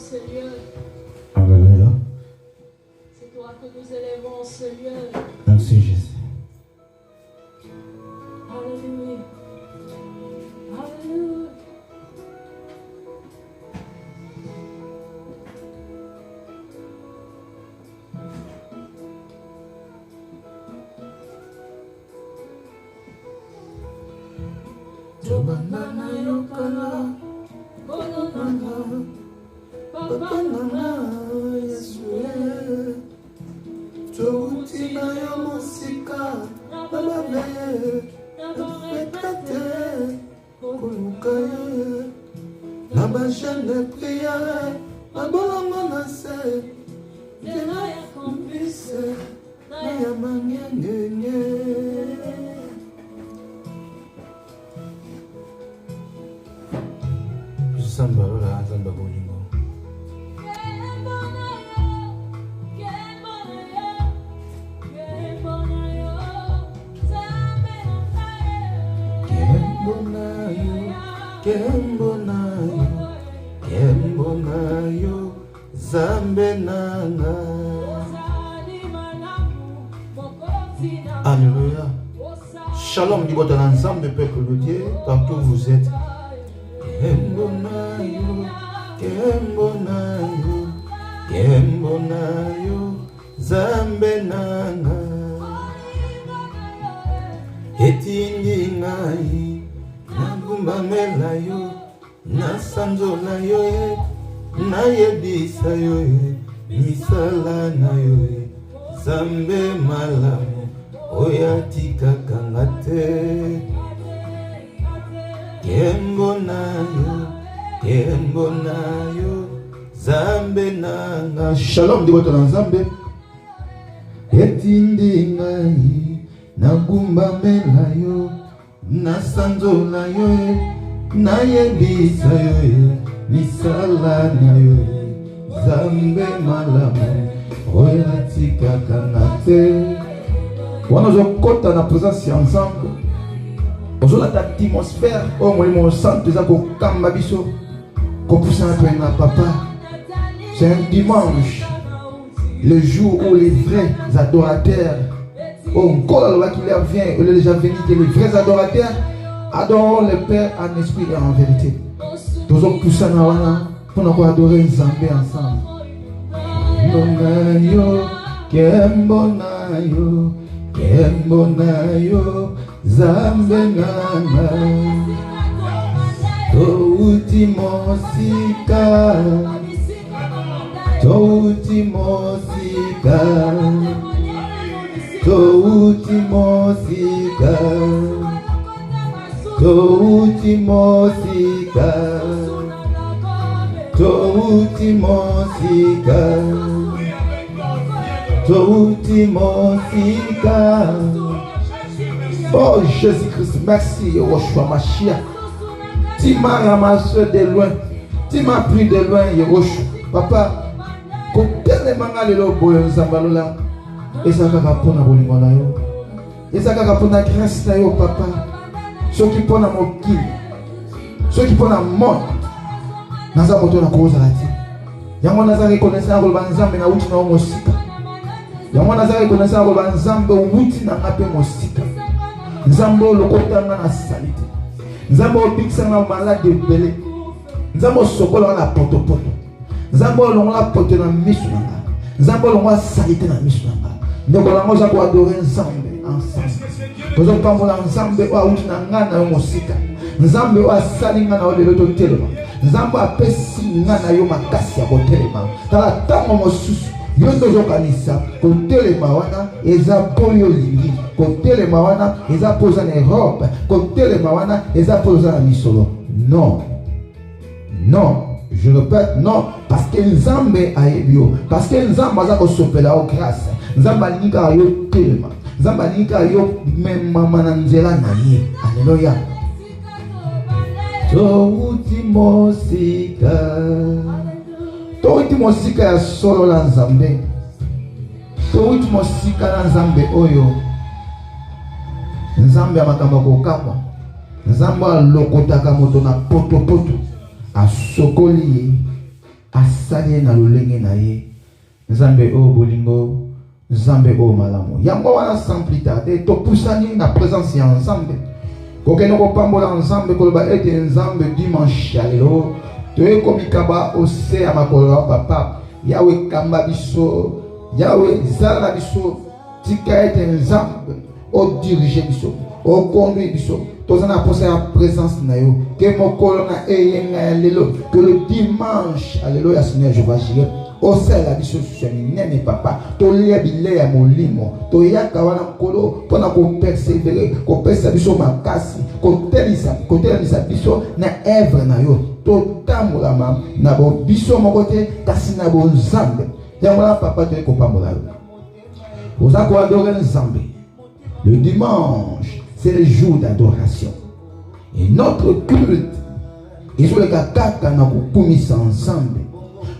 Seigneur. Alléluia. C'est toi que nous élevons, Seigneur. Merci Jésus. Alléluia. Alléluia. Jobanana yokala, bononana, babanana Yesue. Joutina yo mosika, bababe, nabekate, kolukaye, nabajane prière, babolongo nase, dena ya kombise, na ya mangenge. Samba lola samba bolingo. Kembonayo zambe nanga. Alléluia. Shalom du bon ensemble, peuple de Dieu, partout où vous êtes. Kembonayo zambe nanga. Etindi ngai nagumba melayo nasanzola yo nayebisa yo misala na yo zambe malamu oya tikaka nga te. Kembonayo zambe nanga. Shalom di boto na nzambe. Etindi ngai nagumba mela yo nasanzola yo nayebisa yo misala na yo zambe malamu oya tikaka nga te. Wana ozokota na présence ya ensemble, ozolata atmosphère oyo molimo santo eza kokamba biso kopusana mpe na papa. C'est un dimanche, le jour où les vrais adorateurs, encore le qui leur vient, il est déjà venu que les vrais adorateurs adorent le Père en esprit et en vérité. Tous autres poussana wana pour nous adorer Nzambe ensemble. Kembonayo zambe nanga. Touti mosika touti mosika touti mosika touti mosika touti mosika touti mosika. Oh Jésus-Christ, merci Yehoshua Mashiach. Tu m'as ramassé de loin, tu m'as pris de loin Yehoshua. Papa, kopele manga lelo boyo nzambalola ezaka pona bolingo na yo, ezaka pona grâce na yo papa. Soki pona mokili, soki pona monde naza moto na kozala te. Yango naza reconnaissant koloba nzambe na uti na mosika. Yango naza reconnaissant koloba nzambe uti na ngape mosika. Nzambe lokotanga na salite, nzambe obikisa na malade ebele, nzambe sokola na potopoto, nzambe olongola poto na misu na nga, nzambe olongola salite na misu na nga. Ndeko lango za kuadore nzambe ensemble. Tozo pambola nzambe oyo auti na nga na yo mosika, nzambe oyo asali nga na yo lelo totelema, nzambe apesi nga na yo makasi ya kotelema. Tala ntango mosusu yo tozokanisa kotelema wana eza po yo lingi, kotelema wana eza po oza na Europe, kotelema wana eza po oza na misolo. Non, non, je répète, non, parce que nzambe ayebi yo, parce que nzambe aza kosopela yo grâce, nzambe alingi kaka yo telema, nzambe alingi kaka yo memama na nzela na ye. Alléluia. Touti mosika touti mosika ya solo la nzambe, touti mosika na nzambe oyo, nzambe ya makambo kokamwa, nzambe alokotaka moto na poto poto, asokoli ye, asali na lolenge na ye nzambe o bolingo nzambe o malamu yango wana sans plus tarder topusani na présence ya nzambe kokende kopambola nzambe koloba ete nzambe dimanche ya lelo toyekomikaba ose ya makolo ya papa yawe kamba biso yawe zala na biso tika ete nzambe o dirige biso o conduit biso tozana posa ya présence na yo ke mokolo na eyenga ya lelo que le dimanche alléluia Seigneur Jéhovah Jireh osala biso minene papa tolia bile ya molimo toyaka wana nkolo mpona kopersevere kopesa biso makasi kotelisa biso na evre na yo totambolama na biso moko te kasi na bonzambe yango wana papa toyei kopambola yo oza koadore nzambe. Le dimanche c'est le jour d'adoration et notre culte ezoleka kaka na kokumisa nzambe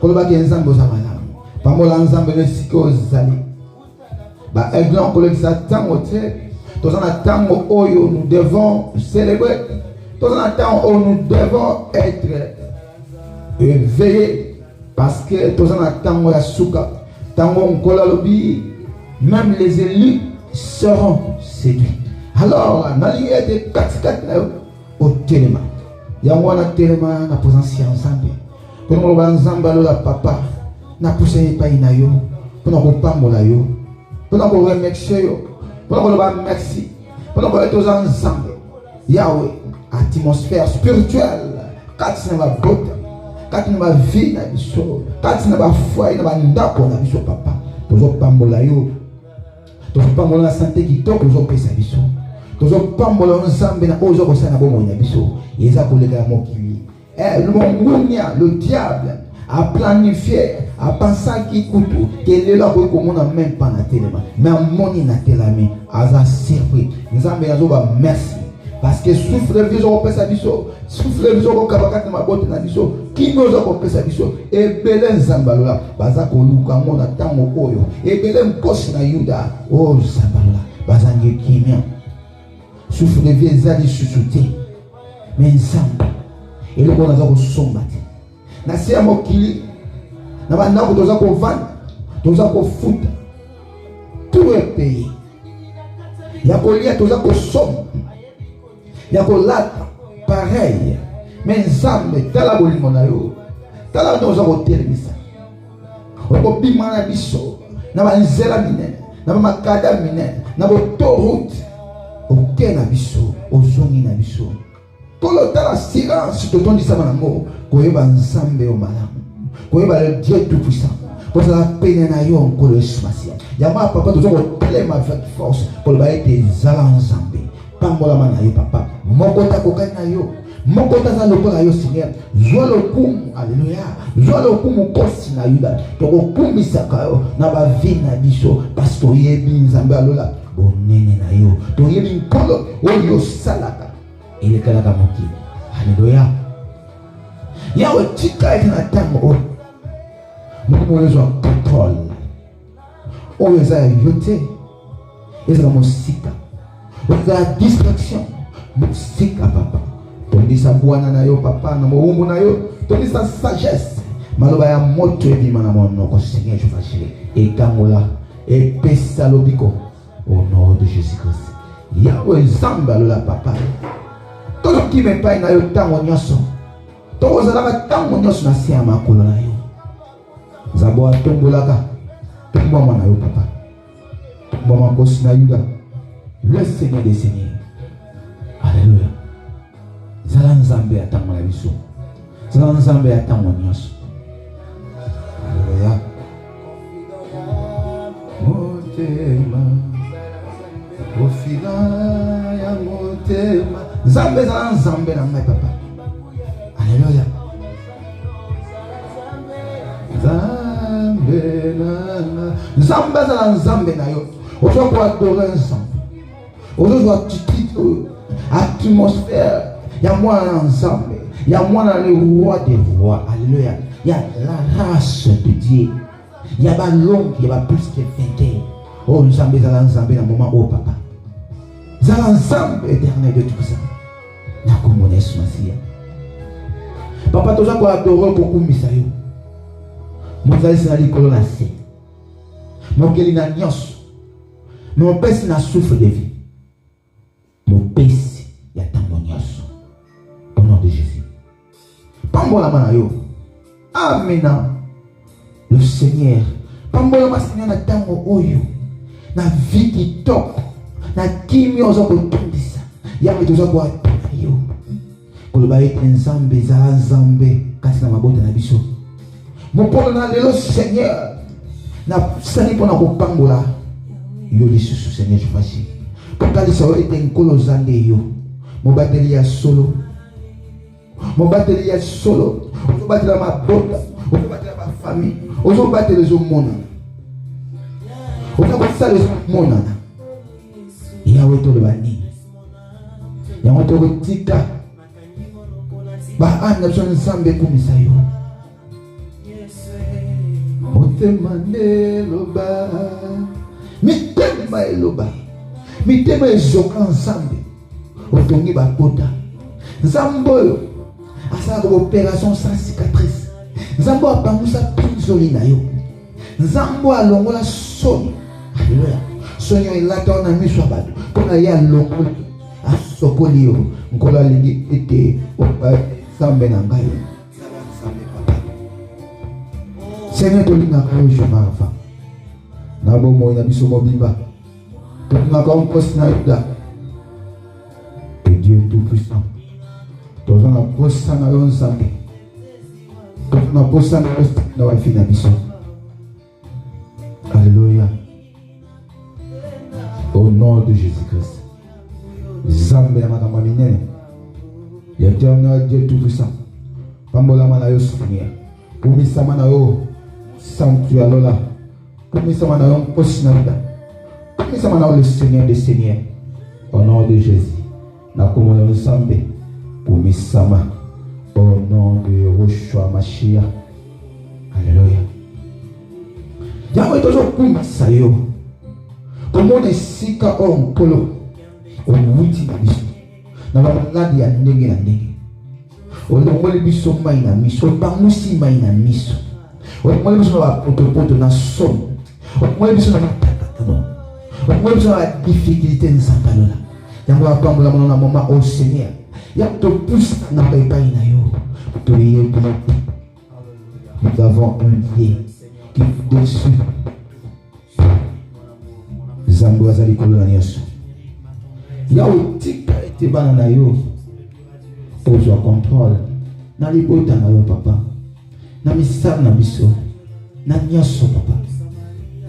kolobaki nzambe oza malamu pambola nzambe nesika ozali baaigle kolekisa ntango te toza na ntango oyo nous devons célébrer toza na ntango oyo nous devons être éveillés parce que toza na ntango ya suka ntango nkolo alobi même les élus seront séduits. Alors nalingi ete katikati na yo otelema yango wana telema na présence ya nzambe mpona koloba nzambe alola papa napusa epai na yo mpona kopambola yo mpona koremercie yo mpona koloba merci mpona koya toza nzambe yawe atmosphère spirituelle kati na babota kati na bavie na biso kati na bafoye na bandako na biso papa tozopambola yo tozopambola na sante kitoko tozopesa biso tozopambola nzambe na oyo kosala na bomoi na biso eza koleka ya mokili le diable a planifié a pensaki kutu kelelo akoki komona même pas na telema mais amoni na telami aza surpris nzambe azoba merci parce que souffle viso kopesa biso souffle viso kokabakati na mabote na biso kimi oza kopesa biso ebele nzambe alola baza koluka ngo na ntango oyo ebele nkosi na yuda o nzambe alola bazangi kimia souffle vie ezali susu te mais nzambe eloko naza kosomba te na se ya mokili na bandako toza kovanda toza kofuta tout est payé ya kolia toza kosomba ya kolata pareil mais nzambe tala bolingo na yo tala nde oza kotelemisa okobima na biso na banzela minene na bamakada minene na botoroute oke na biso ozongi na biso tolo tala silence totondisama nango koyeba nzambe yo malamu koyeba le Dieu tout puissant kozala pene na yo nkolo Yesu Masiya yango ya papa toza kotelema avec force koloba ete ezala nzambe pambolama na yo papa moko takokani na yo moko taza lokola yo Seigneur zwa lokumu alleluya zwa lokumu kosi na yuda tokokumisaka yo na bavi na biso parce toyebi nzambe alola bonene na yo toyebi nkolo oyo osalaka elekalaka mokili alleluya yawe tika ete na ntango oyo mokomo oyo ezwa contrôle oyo eza ya yo te ezala mosika ezala distraction mosika papa tondisa bwana na yo papa na mowumbu na yo tondisa sagesse maloba ya moto ebima na monoko Seigneur Jéhovah Jireh ekangola epesa lobiko au nom de Jésus-Christ yawe nzambe alola papa tozokima epai na yo ntango nyonso tokozalaka ntango nyonso na se ya makolo na yo nzambe atombolaka tombwama na yo papa tombwama nkosi na yuda le Seigneur des Seigneurs alléluia zala nzambe ya ntango na biso zala nzambe ya ntango nyonso alléluia motema ofila ya motema nzambe zala nzambe na ngai papa alléluia nzambe na nzambe zala nzambe na yo ozo koadore nzambe ozo attitude atmosphère ya mwana nzambe ya mwana le roi des rois alléluia ya la race de Dieu ya ba longue ya ba plus que 20 ans oh nzambe zala nzambe na moment oh papa zala nzambe éternel de tout ça na komona Yesu Masiya papa toza ko adorer kokumisa yo Mozali c'est la colonacée. Mon keli na nyos. Mon pèse na souffle de vie. Mon pèse y a tant de nyos. Au nom de Jésus. Pambola manayo. Amina. Le Seigneur. Pambola ma Seigneur na tango oyo. Na vie qui top. Na kimi ozo kutundisa. Yawe toza kwa yo. Koloba ete nzambe za nzambe kasi na mabota na biso. Mopolo na lelo Seigneur. Na sani pona kopambola. Yo lisusu Seigneur je fasse. Kotalisa o ete nkolo zande yo. Mobateli ya solo. Mobateli ya solo. Mobateli ya mabota. Mobateli ya famille. Mobateli zo mona. Mobateli zo mona. Yawe to le bani. Yawe to tika. Ba anda so nzambe kumisa yo. Otemane loba. Mitema eloba. Mitema ezoka nzambe. Otongi ba kota. Nzambo asala ko opération sans cicatrice. Nzambo apangusa pinzoli na yo. Nzambo alongola soni. Alléluia. Soni elata na miso abado. Pona ya longola asokoli yo. Nkola lingi ete opa sambe na ngai. Seigneur tolinga ko jomava. Na bomo na biso mobimba. Tolinga ko posna yuda. Et Dieu tout puissant. Toza na posa na yo nzambe. Toza na posa na wa fina biso. Alléluia. Au nom de Jésus-Christ. Zambe ya makambo minene. L'éternel Dieu tout puissant. Pambola mana yo Seigneur. Kumisama na yo sanctuaire lola. Kumisama na yo posa na yuda. Kumisama na yo le Seigneur des Seigneurs. Au nom de Jésus. Na komona yo Zambe. Kumisama au nom de Yeshua Mashiach. Alléluia. Yahweh toujours kumisa yo. Komona sika on polo. On wuti na biso. Na maladi ya ndenge na ndenge. Olongoli biso mai na miso. Bangusi mai na miso. Olongoli biso na poto na somo. Olongoli biso na matakatano. Olongoli biso na difficulté nzambalola. Yango apambola mona na moma au Seigneur. Ya te pousse na pepai na yo. Nous avons un Dieu qui est dessus. Zambo azali kolo na yesu. Ya utika ete bana na yo. Ozwa contrôle. Na libota na yo papa. Na misala na biso. Na nyaso papa.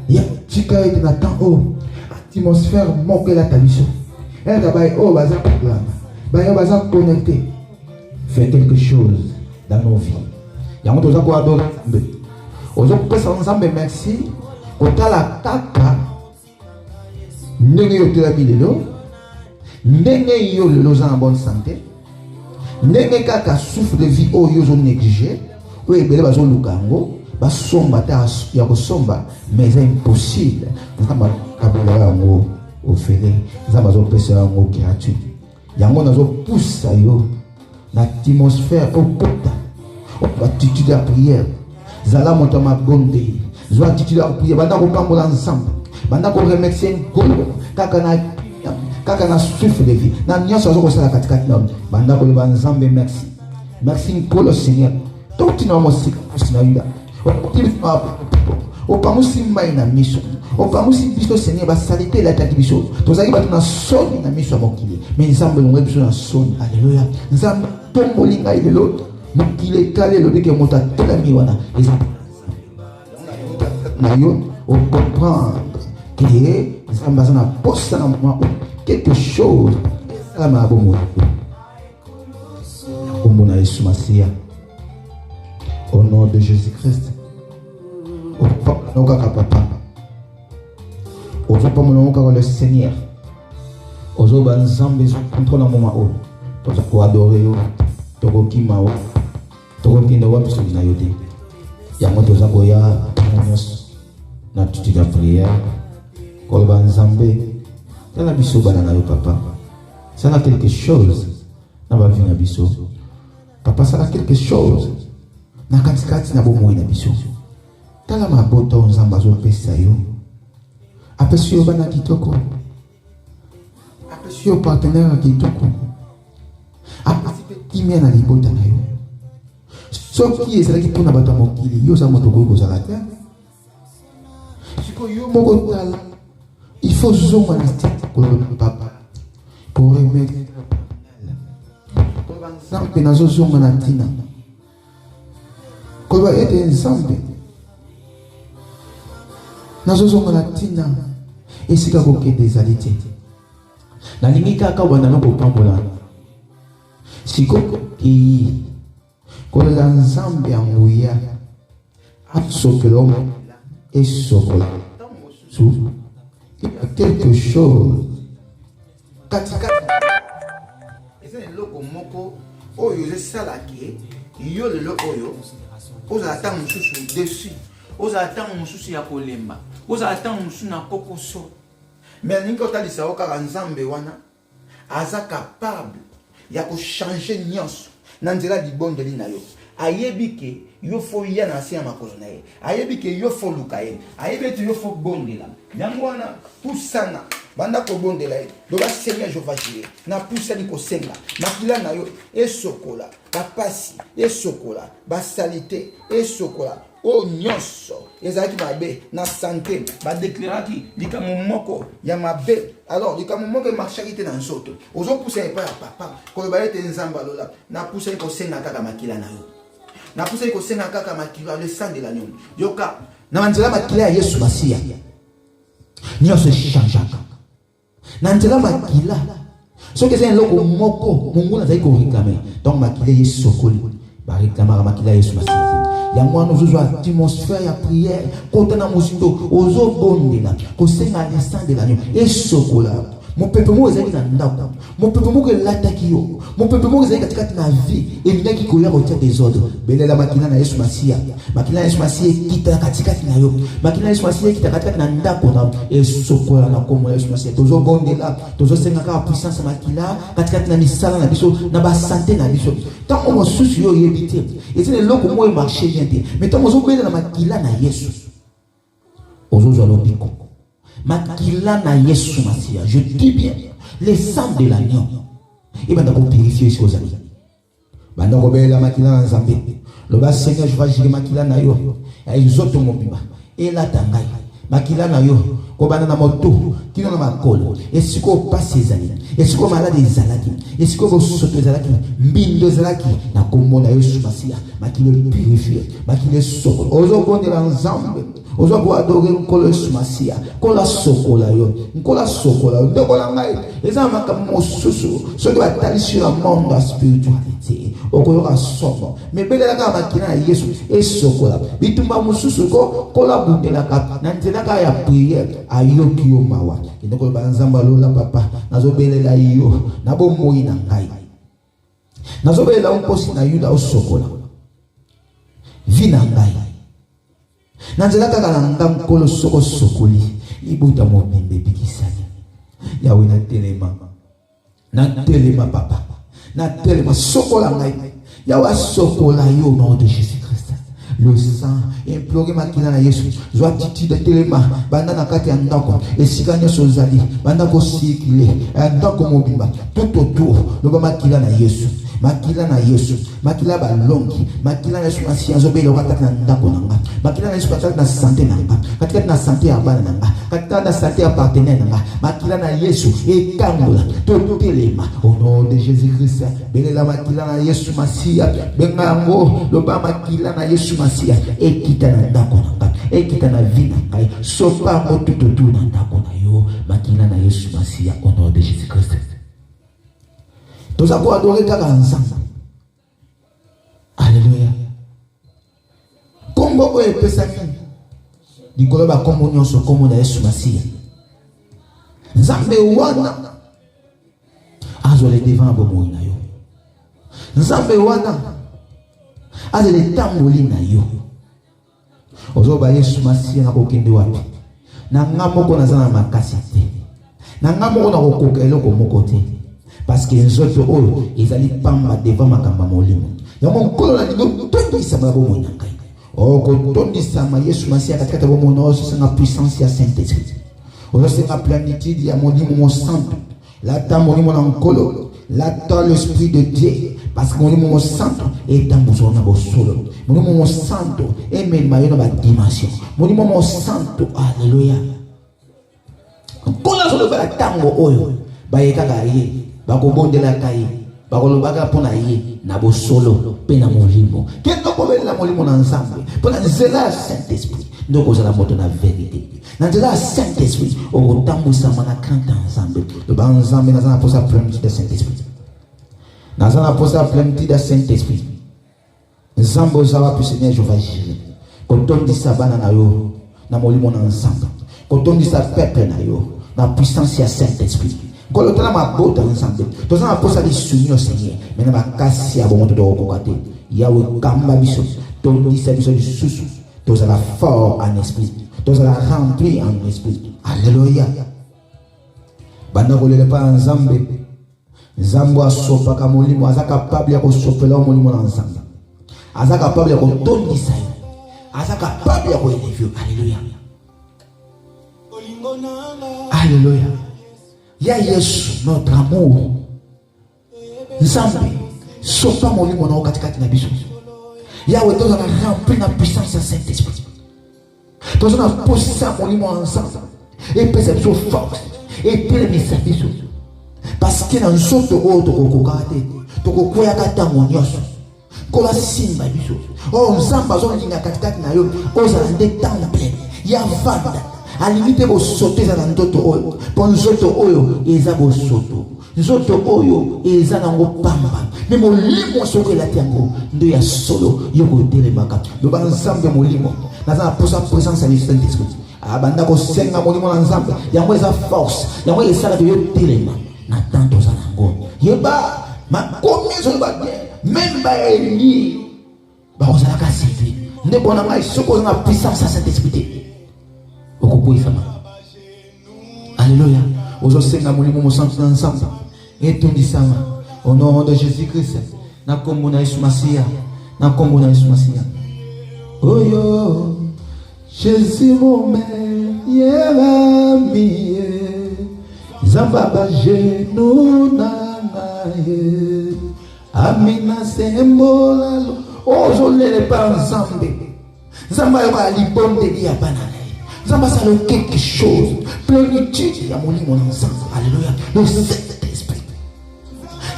Ya utika ete na temps o. Atmosphère moke la tabiso. Elle tabaye o baza proclame. Connecté. Fais quelque chose dans nos vies. Yango toza ko adorer Nzambe. Ozo pesa Nzambe merci. Otala kaka. Ndenge yo tela bilelo. Ndenge yo lelo za en bonne santé. Ndenge kaka souffle de vie o yo zo négligé. O ebele bazo lukango. Ba somba ta ya ko somba. Mais c'est impossible. Nzamba kabela yango ofele. Nzamba zo pesa yango gratuit. Yango nazo pousse yo na atmosphère okota attitude à prière zala moto magonde zo attitude à prière banda ko pambola ensemble banda ko remercier ngolo kaka na souffle de vie na nyoso zo ko sala katikati na banda ko ba nzambe merci ngolo Seigneur tout na mo sika na yuda opamusi mai na miso opamusi biso Seigneur basalite la tati biso tozali bato na soni na miso ya mokili mais nzambe longwe biso na soni. Alléluia. Nzambe tomboli ngai lelo mokili ekale lelo deke moto atelami wana na yo o comprendre que nzambe aza na posa na mwa quelque chose esalama ya bomoi kombo na Yesu Masiya. Au nom de Jésus-Christ. Papa. Ozo pamoloka le Seigneur. Ozo banzambe zo contrôle na moment o. Toza ko adorer yo. Toko kima o. Toko kinda wa biso na yote. Ya moto za ko ya na tuti la prière. Ko banzambe. Tala biso bana na yo papa. Ça a quelque chose na ba vie na biso. Papa ça a quelque chose. Na katikati na bomoi na biso. tala mabota nzambe azopesa yo. Apesi yo bana kitoko. Apesi yo partenaire kitoko. Apesi pe kimia na libota na yo. Soki ezalaki mpona bato ya mokili, yo za moto koyi kozala te. Siko yo moko tala, il faut zonga na tete papa pour remettre pour nzambe nazozonga na ntina. Koloba ete nzambe nazozonga na ntina esika kokende ezali te. Nalingi kaka wana na kopambola sikoki kolola nzambe ya nguya asokela omo esokola sou il y a quelque chose katika eza eloko moko oyo esalaki yo lelo oyo ozala ntango mosusu dessus ozala ntango mosusu ya kolemba ozala ntango mosusu na kokoso mais alingi kotalisa yo kaka nzambe wana aza capable ya kochange nyonso na nzela libondeli na yo. Ayebi ke yo fo ya na se ya makolo na ye, ayebi ke yo fo luka ye, ayebi ete yo fo bondela yango wana pusana banda ko bondela ye loba Seigneur Jehova Jireh na pusani ko senga makila na yo esokola bapasi esokola basalite esokola o nyonso ezalaki mabe na santé badeklaraki likambo moko ya mabe. Alors likambo moko emarchaki te na nzoto ozopusa epai ya papa koloba ete nzambe alola na pusani ko senga kaka makila na yo, na pusani ko senga kaka makila le sang de l'agneau yoka na manzela makila ya Yesu Masia nyonso echangeaka na nzela makila soki eza eloko moko mungu nazali koreklame donc makila yesokoli bareklamaka makila ya Yesu Masia. Yango wana ozozwa atmosphère ya prière kota na mozindo ozobondela kosenga le sang de l'agneau esokola mopepe moko ezalaki na ndako mopepe moko elataki yo mopepe moko ezalaki katikati na vie elingaki koya kotia désordre belela makila na Yesu Masia. Makila na Yesu Masia ekita katikati na yo, makila na Yesu Masia ekita katikati na ndako na esokola na kombo ya Yesu Masia. Tozobondela tozosenga kaka puissance makila katikati na misala na biso na basante na biso ntango mosusu yo oyebi te ezali eloko moko emarche bien te mais ntango ozobelela makila na Yesu ozozwa lobiko makila na Yesu Masia. Je dis bien le sang de l'agneau et banda ko purifier ce ozali banda ko belela makila na Nzambe loba Seigneur Jehova Jireh makila na yo ezoto mobimba elatangai makila na yo kobana na moto kino na makolo esiko pasi ezali esiko malade ezalaki esiko bosoto ezalaki mbindo ezalaki na kombo na Yesu Masia makila purifier makila soko ozobondela Nzambe ozo ko adorer nkolo Yesu Masia kola sokola yo nkola sokola yo ndokola ngai eza makambo mosusu soki batali sur la monde de spiritualité okoyoka soko mebelela kaka makila na Yesu esokola bitumba mosusu kola bundelaka na nzela kaka ya prière ayoki yo mawa ndeko banzamba lola papa nazobelela yo na bomoi na ngai nazobelela umposi na yuda osokola vina ngai nanzela kaka na nkolo soko sokoli ibuta mobimbe bikisani yawe na telema papa na telema sokola ngai yawe sokola yo au nom de Jésus-Christ. Le sang implore makila na Yesu zwa attitude telema banda na kati ya ndako esika nyonso ozali banda kosikile ndako mobimba tout autour loba makila na Yesu makila na Yesu makila balongi makila na Yesu Masia zobela wakati na ndako nanga makila na Yesu katikati na santé nanga katikati na santé ya bana nanga katikati na santé ya partenaire nanga makila na Yesu ekangola totelema au nom de Jésus-Christ belela makila na Yesu Masia bengango loba makila na Yesu Masia ekita na ndako nanga ekita na vie nanga sopa moto tutu na ndako na yo makila na Yesu Masia au nom de Jésus-Christ. Nous avons adoré kaka ensemble. Alléluia. Kombo ko epesaki dikolo ba kombo nyonso kombo na Yesu Masia. Nzambe wana azole devant bomoi na yo. Nzambe wana azole tamboli na yo. Ozoba Yesu Masia na kokende wapi? Na ngamoko na zana makasi te. Na ngamoko na kokoka eloko moko te. Parce que les autres, ils allaient pas devant ma camba molimo. Il y a mon col à l'île, tout ça va vous montrer. Oh, quand on dit ça, ma Yesu Masia, quand on a c'est la puissance de Saint-Esprit. On a c'est la plénitude, il y a mon sang. Là, tant mon encolo. Là, tant l'Esprit de Dieu. Parce que mon sang est un besoin de solo. Mon sang est même dans ma dimension. Mon sang, alléluia. Quand on a sur le tango, oyo, baïkagaïe, bakobonde la caille. Bakolobaga pona ye na bo solo pe na molimo kendo ko bela molimo na ensemble pona nzela Saint-Esprit ndoko za la moto na vérité na nzela Saint-Esprit o tambusa mana kanta ensemble le ba ensemble na za posa plenitude de Saint-Esprit na za posa plenitude de Saint-Esprit nzambo za wa Seigneur Jéhovah Jireh kotondi sabana na yo na molimo na ensemble kotondi sa peuple na yo na puissance ya Saint-Esprit. Quand on a ma botte ensemble, tous on a posé des soumis au Seigneur. Maintenant, ma casse à bon de recocater. Yahweh kamba biso, tous les services du sous, tous à la fort en esprit, tous à la rempli en esprit. Alléluia. Banda ko lele pa ensemble. Nzambo asopa ka molimo aza capable ya ko sopela molimo ensemble. Aza capable ya ko tondi sa. Aza capable ya ko élever. Alléluia. Alléluia. Ya Yesu notre amour. Nzambe sopa molimo na katikati na biso. Yahweh toza na rempli na puissance ya Saint-Esprit. Toza na posa molimo ensemble. Et pesa biso force. Et puis les biso. Parce que dans nzoto oyo tokokokate tokokweyaka ntango nyonso kola simba biso oyo nzambe azolinga katikati na yo ozala nde temple ya vanda alimite bosoto eza na ndoto oyo mpo nzoto oyo eza bosoto nzoto oyo eza nango pamba me molimo soki elati yango ndo ya solo yo kotelemaka loba nzambe molimo naza na posa présence ya Saint-Esprit abanda kosenga molimo na nzambe yango eza force yango esalaka yo telema na tanto za nango yeba makomi ezoba bien même baeli bakozalaka séduit nde bona ngai soki oza na puissance ya Saint-Esprit okokweyisama. Alléluia. Ozosenga molimo mosantu na nzambe etondisama au nom de Jésus-Christ na kombo na Yesu Masia na kombo na Yesu Masia oyo Jésus mon meilleur ami Zamba ba genou na ngaye Amina sembola ozo lele pa nzambe Zamba yo ba libonde dia banana Zamba ça le quelque chose plénitude ya molimo na nzambe. Alléluia. Le Saint-Esprit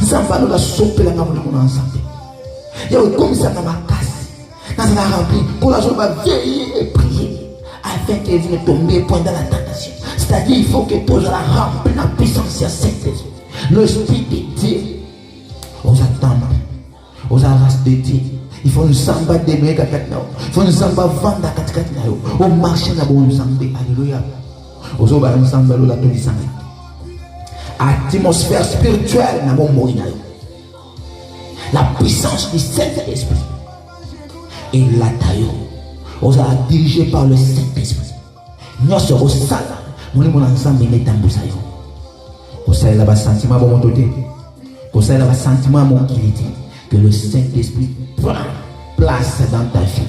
Zamba no la sopela na molimo na nzambe yo comme ça na makasi na ça rempli pour la journée va veiller et prier afin que vous ne tombiez point dans la tentation. C'est-à-dire il faut que tu la remplis la puissance de Saint-Esprit. L'Esprit de Dieu aux attentes, aux races de Dieu. Il faut nous samba demeurer katikati nao. Il faut nous samba vanda katikati nao. Au marché na bon samba. Alléluia. Ozo ba samba lo la toli samba. Atmosphère spirituelle na bon moina. La puissance du Saint-Esprit. Et la taille. Ozo dirigé par le Saint-Esprit. Nous sommes au sala. Nous sommes ensemble et nous sommes ensemble. Au sala ba sentiment bon côté. Au sala ba sentiment mon qualité. Que le Saint-Esprit prend place dans ta vie.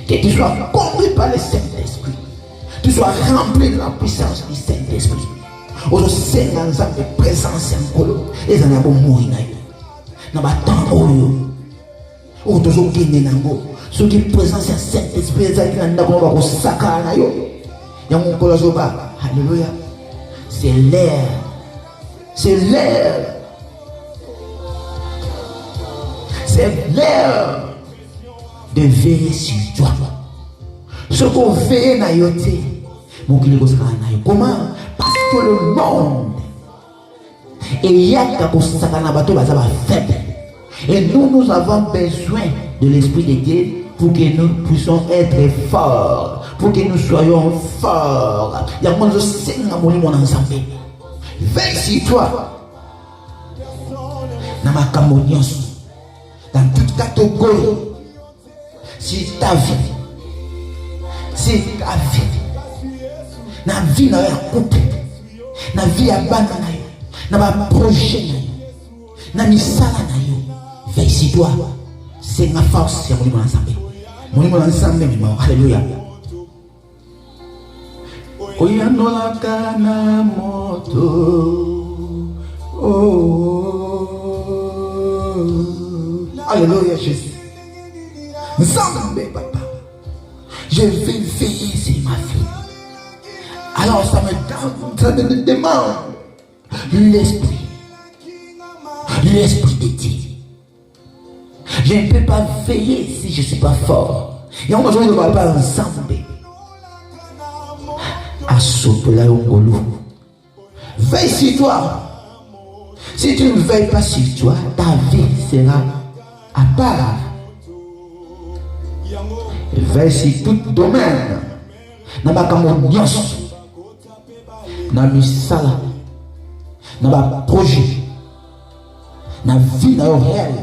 Que tu sois conduit par le Saint-Esprit. Tu sois rempli de la puissance du Saint-Esprit. Au Seigneur de présence en colo. Et ça n'a pas mourir. N'a pas tant oyo. Au toujours gagner nango. Ce qui est présence du Saint-Esprit. C'est ça qui n'a pas de sakana yo. Yang colo zoba. Alléluia. C'est l'air. C'est l'air. C'est l'heure de veiller sur toi. Ce qu'on veille na yote, mon kilo na yo. Comment? Parce que le monde et yaka ko sakana bato bazaba faible. Et nous avons besoin de l'Esprit de Dieu pour que nous puissions être forts, pour que nous soyons forts. Il y a mon Seigneur mon ensemble. Veille sur toi. Na makamonios. Dans toute catégorie, si ta vie, na vie na ya couple, na vie ya bana na yo, na ba projet na yo, na misala na yo, veille si toi, c'est ma force ya molimo ensemble. Molimo na nzambe ni mao. Alléluia. Oyandolaka na moto. Oh. Alléluia Jésus. Nzambe papa. Je vais veiller sur ma fille. Alors ça me demande l'esprit de Dieu. Je ne peux pas veiller si je ne suis pas fort. Et on va jouer le papa ensemble. Assoupla Ongolo. Veille sur toi. Si tu ne veilles pas sur toi, ta vie sera à part. Veille sur tout domaine. Nabakamonios. Namisala. Naba projet. Na vie na réel.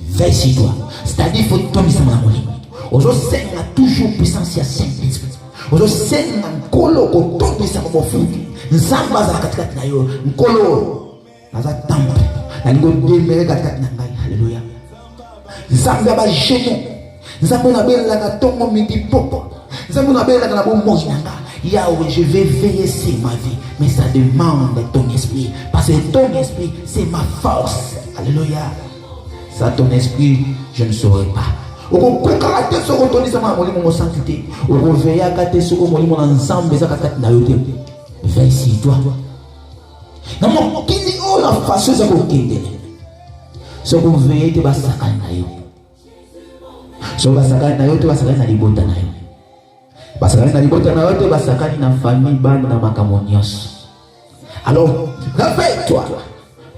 Veille sur toi. C'est-à-dire il faut tomber sur la monnaie. Aujourd'hui, il y a toujours puissance à Saint-Esprit. Aujourd'hui, il y a un colo qui tombe sur mon fou. Nous sommes dans la catégorie na yo. Un colo. Dans la temple. Na lingo demere catégorie na ngai. Alléluia. Nous sommes dans la genou. Nous sommes dans la tongo midi popo. Nous sommes dans la bombo nanga. Yahweh, je vais veiller sur ma vie. Mais ça demande ton esprit. Parce que ton esprit, c'est ma force. Alléluia. Ça, ton esprit, je ne saurais pas. Au contraire, ce qu'on dit, c'est mon sanctité. Au contraire, ce qu'on dit, mon ensemble, c'est veille sur toi. Non, mon qui dit, oh, la façon, c'est qu'on dit. Ce qu'on veille, c'est que ça va s'accaler. Ce qu'on va s'accaler, c'est que ça va s'accaler. Basakani na libota na yote, basakani na famille bande na makamonios. Alors, réveille-toi.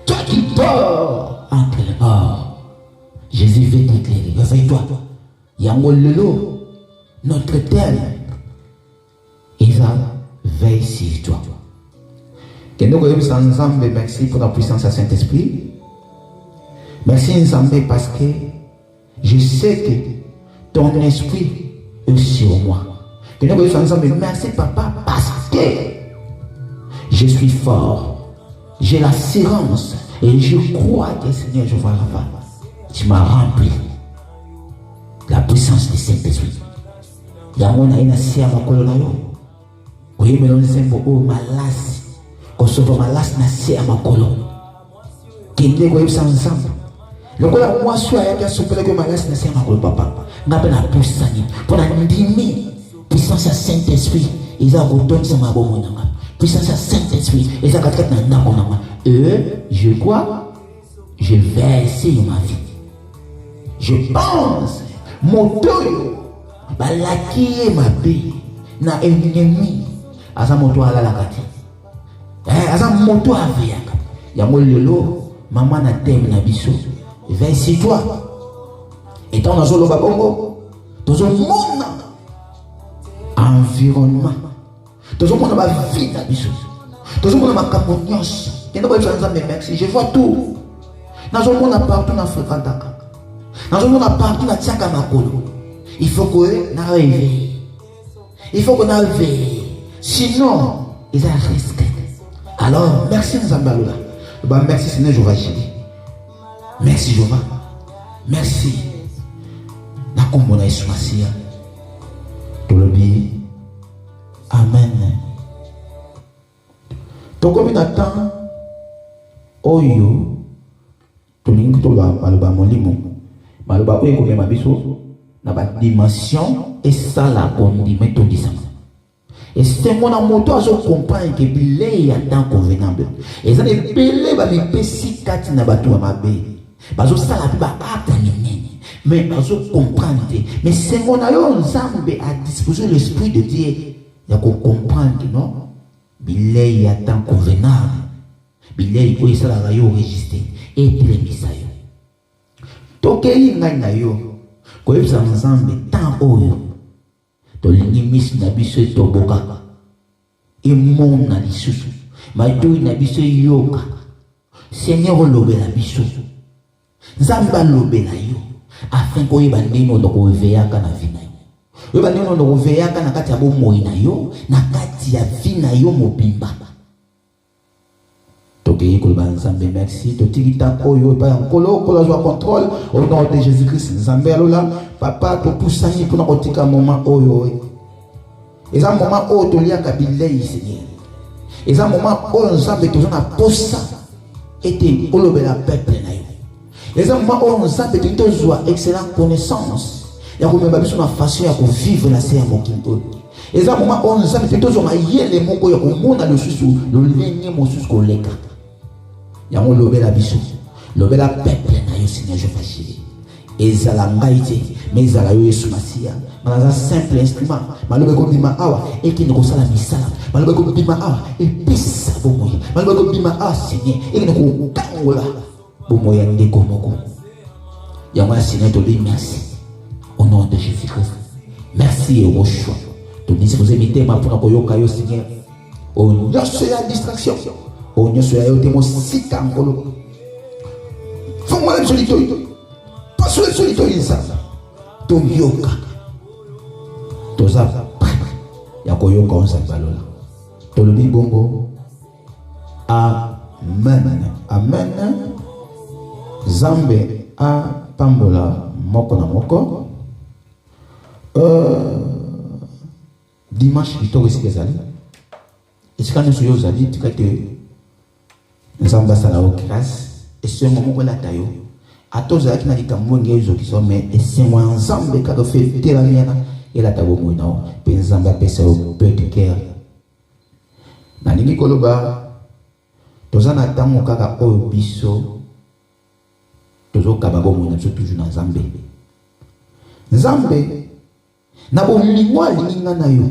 Toi qui dors entre les morts. Jésus veut t'éclairer. Réveille-toi. Yango lelo, notre terre. Il va veiller sur toi. Merci pour la puissance à Saint-Esprit. Merci Nzambe parce que je sais que ton esprit est sur moi. Merci papa parce que je suis fort, j'ai l'assurance et je crois que Seigneur je vois la femme. Tu m'as rempli la puissance du Saint-Esprit. Yamona ina sia makolo na yo. Oye meloni sembo o malasi. Kosovo malasi na sia makolo. Kinde ko yebisa ensemble. Lokola moi soit ya sopele ko malasi na sia makolo papa. Ngape na pusani. Pona ndimi. Puissance à Saint-Esprit, ils ont retourné sur ma bonne. Puissance à Saint-Esprit, ils ont quatre je crois, je vais essayer ma vie. Je pense, mon toyo, la qui est ma vie, na ennemi, à sa moto à la kati. À sa moto à vie, ya mo lelo, maman na thème na biso, veille sur toi. Et dans la zone babongo, dans un monde. Environnement. Tout le monde a ma vie dans les choses. Tout le monde a ma caponios. Je vois tout. Dans le monde a partout dans Fréquentaka. Dans le monde a partout dans Tchakamakolo. Il faut qu'on arrive. Il faut qu'on arrive. Sinon, ils ont un risque. Alors, merci Nzambalola. Merci Seigneur Jéhovah. Merci Jéhovah. Merci. Nakomona Ismasia. Amen. Toko binatang oyo tolingi to maloba molimo maloba oyo komema biso na ba dimension et ça la kondime to disama et c'est mon moto azo comprendre que bilei ya temps convenable et ça ne belé ba mipesi kati na batu ba mabe bazo sala ba acte nini mais bazo comprendre mais c'est mon ayo nzambe à disposer l'esprit de Dieu. Il y a qu'on comprendre que non, bilei y a tant convenable, bilei où il sera enregistré et télémisayo. Tokei ngana yo, ko yebisa nzambe tant oyo, to lingimis na biso to boka, et mon na lisusu, ma do na biso yoka, Seigneur lobe la biso, nzamba lobe la yo, afin ko yeba ndino to ko veyaka na vina. Yo ba nino ndo veyaka na kati ya bomoi na yo na kati ya vie na yo mobimba. To Toki koloba Nzambe merci. Totiki ta oyo pa nkolo kolo joie contrôle au nom de Jésus-Christ. Nzambe alola papa to poussani pour na kotika moment oyo. Et un moment où tu lia kabilei Seigneur. Et un moment où Nzambe to na posa était olobela peuple na yo. Et un moment où Nzambe to joie excellente connaissance. Ya ko memba biso na façon ya ko vivre la serre mokinto. Et un moment où Nzambe to joie yele moko ya ko mona le susu le lenye mo susu ko leka. Ya mo lobela biso. Lobela peuple na yo Seigneur je fâché. Ezala ngaite mais ezala yo Yesu Masia malaza simple instrument malobe ko bima awa ekini ko sala misala malobe ko bima awa episa bomoyi malobe ko bima awa Seigneur ekini ko kangola bomoyi ndeko moko ya moi Seigneur te dis merci au nom de Jésus-Christ merci au choix te dis vous imiter ma pour koyoka yo Seigneur au nyonso ya distraction au nyonso ya yo te mo sika ngolo fais-moi la solitude. Parce que solitude ça, ton yoga, toza, yakoyoka on s'appelle. Tolobi bongo, amen, amen. Zambe a pambola moko na moko. Dimanche ito kesi kezali. Isikane suyo zali tikate nzamba sala okras. Et ce moment où la tayo. A tous ceux qui n'ont pas de gens qui sont mais c'est moi ensemble qui a fait de la mienne et la table moi non pensant à passer au petit cœur na lingi koloba tozana tamu kaka oyo biso tozo kababo moi na toujours na Nzambe Nzambe na bolingwa linga na yo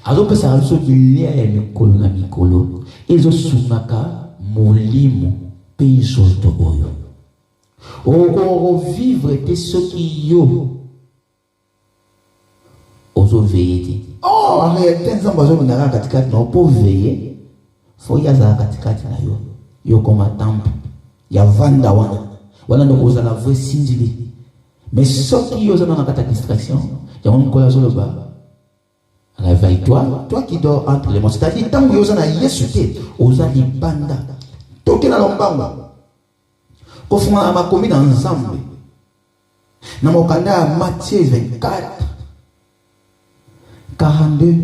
azo pesa biso bilia ya mikolo na mikolo ezo sumaka molimo peiso to boyo on vivre de ce qui yo ozo veiller oh en réalité nzamba zo minaka katikati na pour veiller faut ya za katikati na yo comme temple ya vanda wana ndo koza la vraie sinjili mais ce qui yo za na kata distraction ya on kola zo ba réveille-toi toi qui dors entre les mots c'est-à-dire tant que yo za na Yesu te oza libanda tokena lombanga au fond, on m'a commis ensemble. Dans mon canal, Matthieu 24, 42.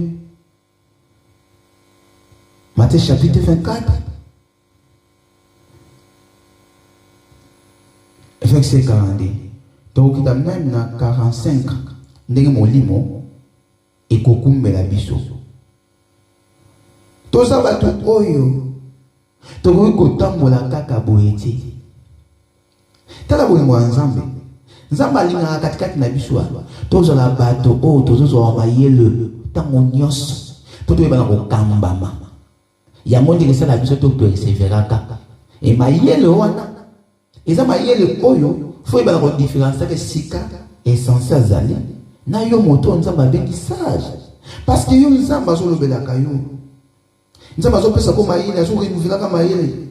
Matthieu chapitre 24, verset 42. Donc, il y a même dans 45, il y a mon limo et kokumbe la biso. Tout ça va tout oyo. Tout le monde kotambola kaka boeti. Tala boye mwa Nzambe Nzambe alinga katikati na biso tozo la bato o tozo wa mayele tango nyonso po to ebana ko kambama ya mondi ke sala biso to persevera kaka e mayele wana eza mayele oyo fo ebana ko différence ke sika essentiel zali na yo moto Nzambe abengi sage parce que yo Nzambe azo lobela kayo Nzambe azo pesa ko mayele azo renouveler ka mayele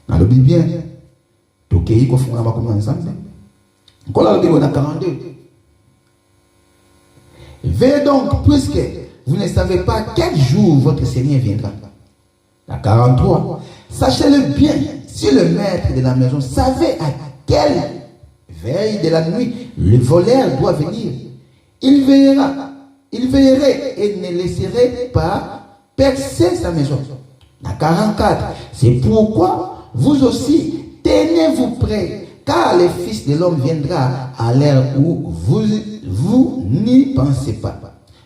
na lobi bien donc il faut faire ensemble. Quand on a 42. Veillez donc, puisque vous ne savez pas quel jour votre Seigneur viendra. La 43. Sachez-le bien, si le maître de la maison savait à quelle veille de la nuit le voleur doit venir, il veillerait et ne laisserait pas percer sa maison. La 44. C'est pourquoi vous aussi tenez-vous prêts, car le Fils de l'homme viendra à l'heure où vous n'y pensez pas.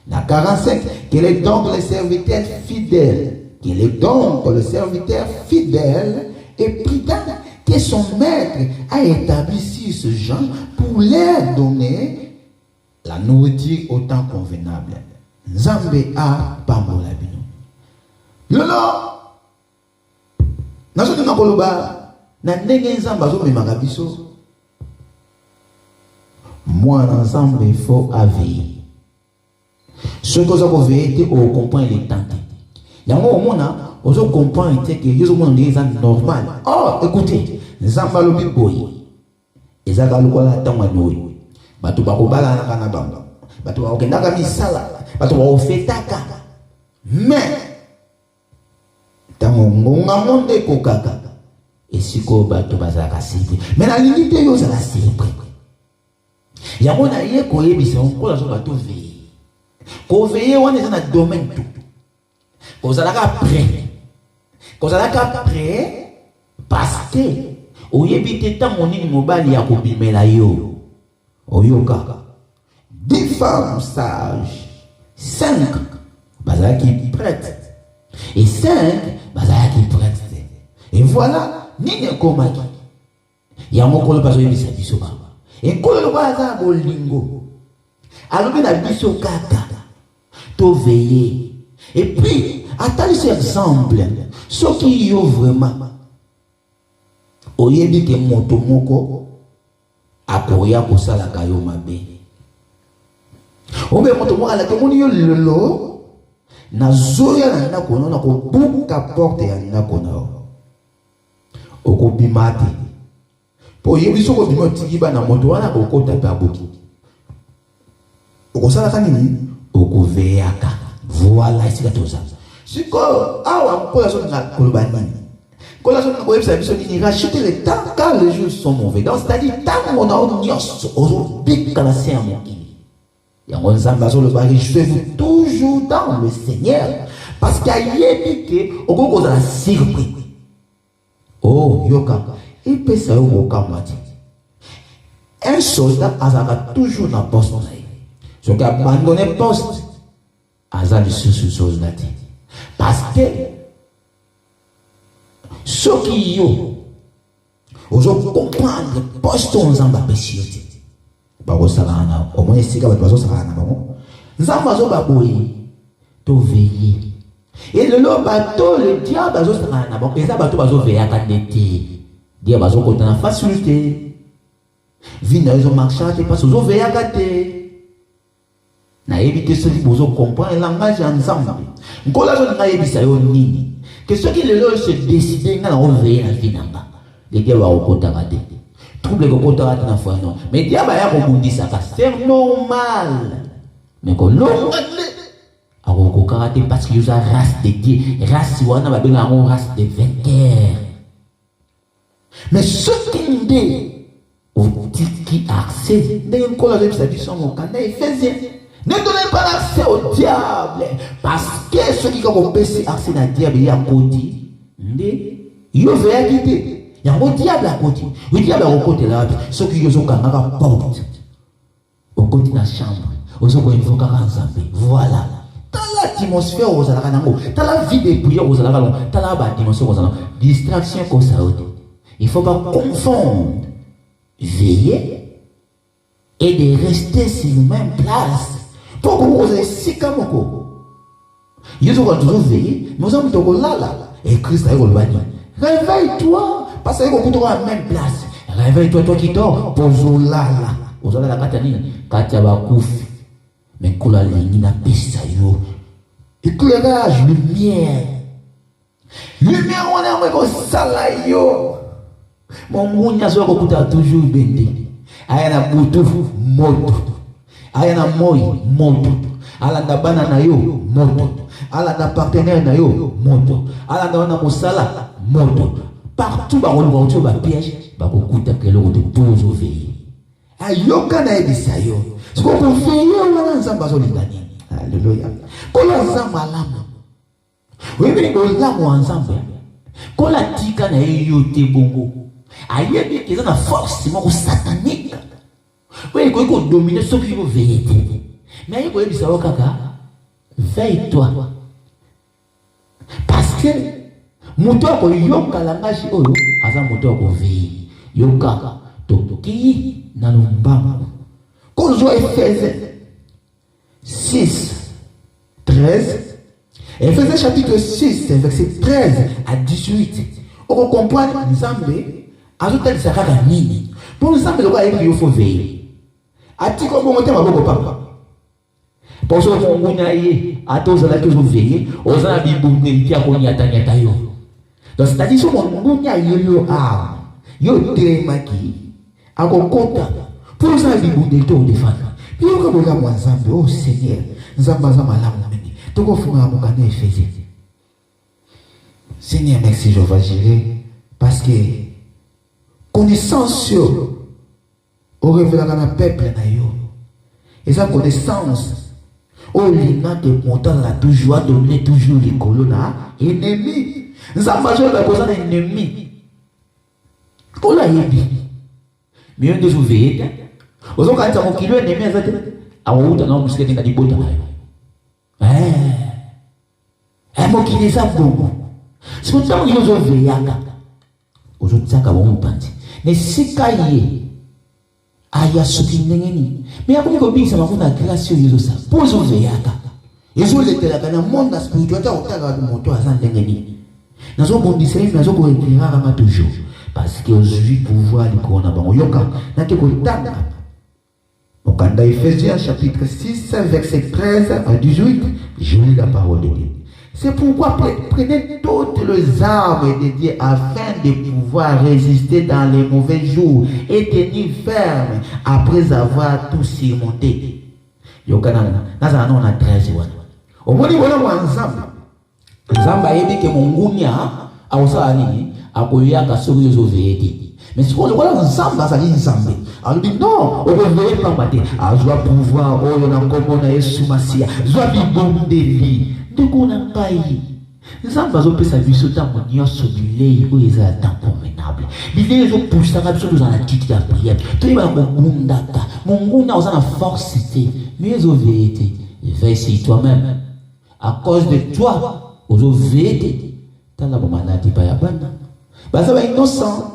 La 45, quel est donc le serviteur fidèle? Quel est donc le serviteur fidèle et prudent que son maître a établi sur ce genre pour leur donner la nourriture au temps convenable? Nzambe a pambola bino. Lolo, nazo na koloba. Na ndenge Nzambe zo memaka biso mwana Nzambe il faut veiller ce que ça veiller te au comprendre les temps yango omona ozo comprendre te que yezo mona ndenge normal oh écoutez Nzambe lobi boye ezaka lokola tanga noyi bato bakobala na kana bango bato bakendaka misala bato bakofetaka mais tango ngonga monde kokaka esiko bato bazalaka sirpri mais na lingi te yo ozala sirpri yango na ye koyebisa okola so bato veye koveye wana eza na domaine tout kozalaka prêt parce que oyebi te ntango nini mobali ya kobimela yo oyoka 10 femmes sages 5 bazalaki prêtes et 5 bazalaki prêtes et voilà nini ekomaki yango kolo bazo yebisa biso baba ekolo lokola aza na bolingo alobi na biso kaka toveye et puis atalisi exemple soki yo vraiment oyebi ke moto moko akoya kosalaka yo mabe obe moto moko alaki omoni yo lelo nazoya na ndako na kobuka porte ya ndako na yo okobima te po oyebi soko bima otiki bana moto wana kokota mpe aboki okosalaka nini okoveyaka voilà esika toza sikoyo awa kola so na koloba nini kola so na koyebisa biso nini racheter le temps car les jours sont mauvais donc c'est-à-dire ntango na o nyonso ozobika na se ya mokili yango nzambe azoloba réjouissez-vous toujours dans le Seigneur parce qu'ayebi ke okoki kozala surpris oh yoka epesa yo mokamba te un soldat azalaka toujours na poste na ye soki abandonne poste aza lisusu soldat te parce que soki yo ozo comprendre poste nzambe apesi yo te bakosalaka na omoni esika bato bazosalaka na bango nzambe azobaboye toveye et lelo bato le diable azosalaka na bango eza bato bazoveyaka nde te dia bazokota na facilité vi na ezomarchaka te parce ozoveyaka te nayebi te soki bozo comprendre langage ya nzambe nkola zo nga yebisa yo nini ke soki lelo se décider nga na oveye na vi nanga le diable akokotaka te trouble kokotaka te na foi non mais diable aya kobundisaka c'est normal mais kolonga te akokokaka te parce que yoza race de Dieu race wana babenga yango race de vainqueur mais soki nde otiki accès ndenge nkola azobisa biso mokanda Ephésiens ne donnez pas l'accès au diable parce que ceux qui ont baissé accès à diable ya koti nde yo veyaki te yango diable akoti le diable akokotela ceux qui yo kangaka porte okoti na chambre ozoko invokaka nzambe voilà tala atmosphère ozalaka nango tala vie de prière ozalaka longo tala ba dimension ozalaka distraction ko ça il faut pas confondre veiller et de rester sur la même place. Pourquoi vous avez si comme vous? Ils ont toujours veillé, nous sommes toujours là. Et Christ a dit, réveille-toi, parce que vous êtes à la même place. Réveille-toi, toi qui dors, pose là. Vous avez la Katani, Katiabakouf, mais Kola Lingina Pesayo. Éclairage, lumière. Lumière, on a un salayo. Mon mounia soit toujours bendé. Ayana Boutou, moto. Ayana moi, moto. Alanda banana yo, moto. Alanda partenaire na yo, moto. Alanda wana mosala, moto. Partout, bah on va trouver un piège, bah beaucoup de quelqu'un de pose au veillé. Ayoka na ebisayo. Ce qu'on peut veiller, wana nzamba zo lingani. Alléluia. Kola nzamba lama. Oui, mais kola mo nzamba. Kola tika na yote bongo. Ayebi qu'ils ont la force, c'est satanique. Oui, il faut dominer ceux qui vont veiller. Mais il faut dire ça, kaka, veille-toi. Parce que, moto ko yoka langage oyo, asa moto ko veille. Yoka, toki na lumbama. Kozo Ephésiens 6, 13. Ephésiens chapitre 6, verset 13 à 18. On comprend Nzambe. Ajoute ça kaka nini pour nous semble quoi il faut veiller atiko bon temps bako papa pour ça on ngunya ye atoza la que vous veiller ozana bibunde kia ko nyata nyata yo donc c'est-à-dire so mon ngunya yo yo temaki akokota pour ça bibunde to défendre puis on ko la moi Nzambe oh Seigneur Nzamba za malamu mimi toko funga mokane Ephésiens Seigneur, merci, je vais gérer. Parce que connaissance au révélation dans le peuple. Et sa connaissance, au lina de montant la toujours donné toujours les colons ennemi. Nous avons besoin de ennemi. Pour la yebi. Mais on doit veiller. Aux autres, quand on kilo ennemi, à où on a musclé dans les bottes. Mon qui les a beaucoup. C'est pour ça que nous avons veillé. Aux autres, ça va nous penser. Mais si cahier, aya soki ndengeni. Mais après que bien ça m'a fait la grâce de ça. Pour nous veiller. Ils ont été là dans le monde spirituel, on a regardé mon toit à ndengeni. Nous avons bon discernement, nous avons éclairé toujours. Parce que aujourd'hui, pouvoir du coronavirus, yoka, n'a que tanga. Au Canada, Ephésiens chapitre 6, verset 13 à 18, je lis la parole de Dieu. C'est pourquoi prenez toutes les armes de Dieu afin de pouvoir résister dans les mauvais jours et tenir ferme après avoir tout surmonté. Yokana, naza on a 13 wana. Au moins voilà moi ensemble. Nzamba yebi ke mungunya awusala nini akoyaka soki yozoveyete. Mais si on voit ensemble, ça dit ensemble. Alors dit non, on ne veut pas battre. Ah, je dois pouvoir, oh, on a comme on a Yesu-Massia. Je dois vivre des lits. De quoi on a pas eu. Nous avons besoin de sa vie sur ta monnaie, sur du lait, où ils ont un temps convenable. Les gens poussent ça, ils ont l'attitude de la prière. Tout le monde a mon monde a la force, mais ils ont vérité. Veille sur toi-même. À cause de toi, ils ont vérité. T'as la maladie, pas la bonne. Ça va innocent.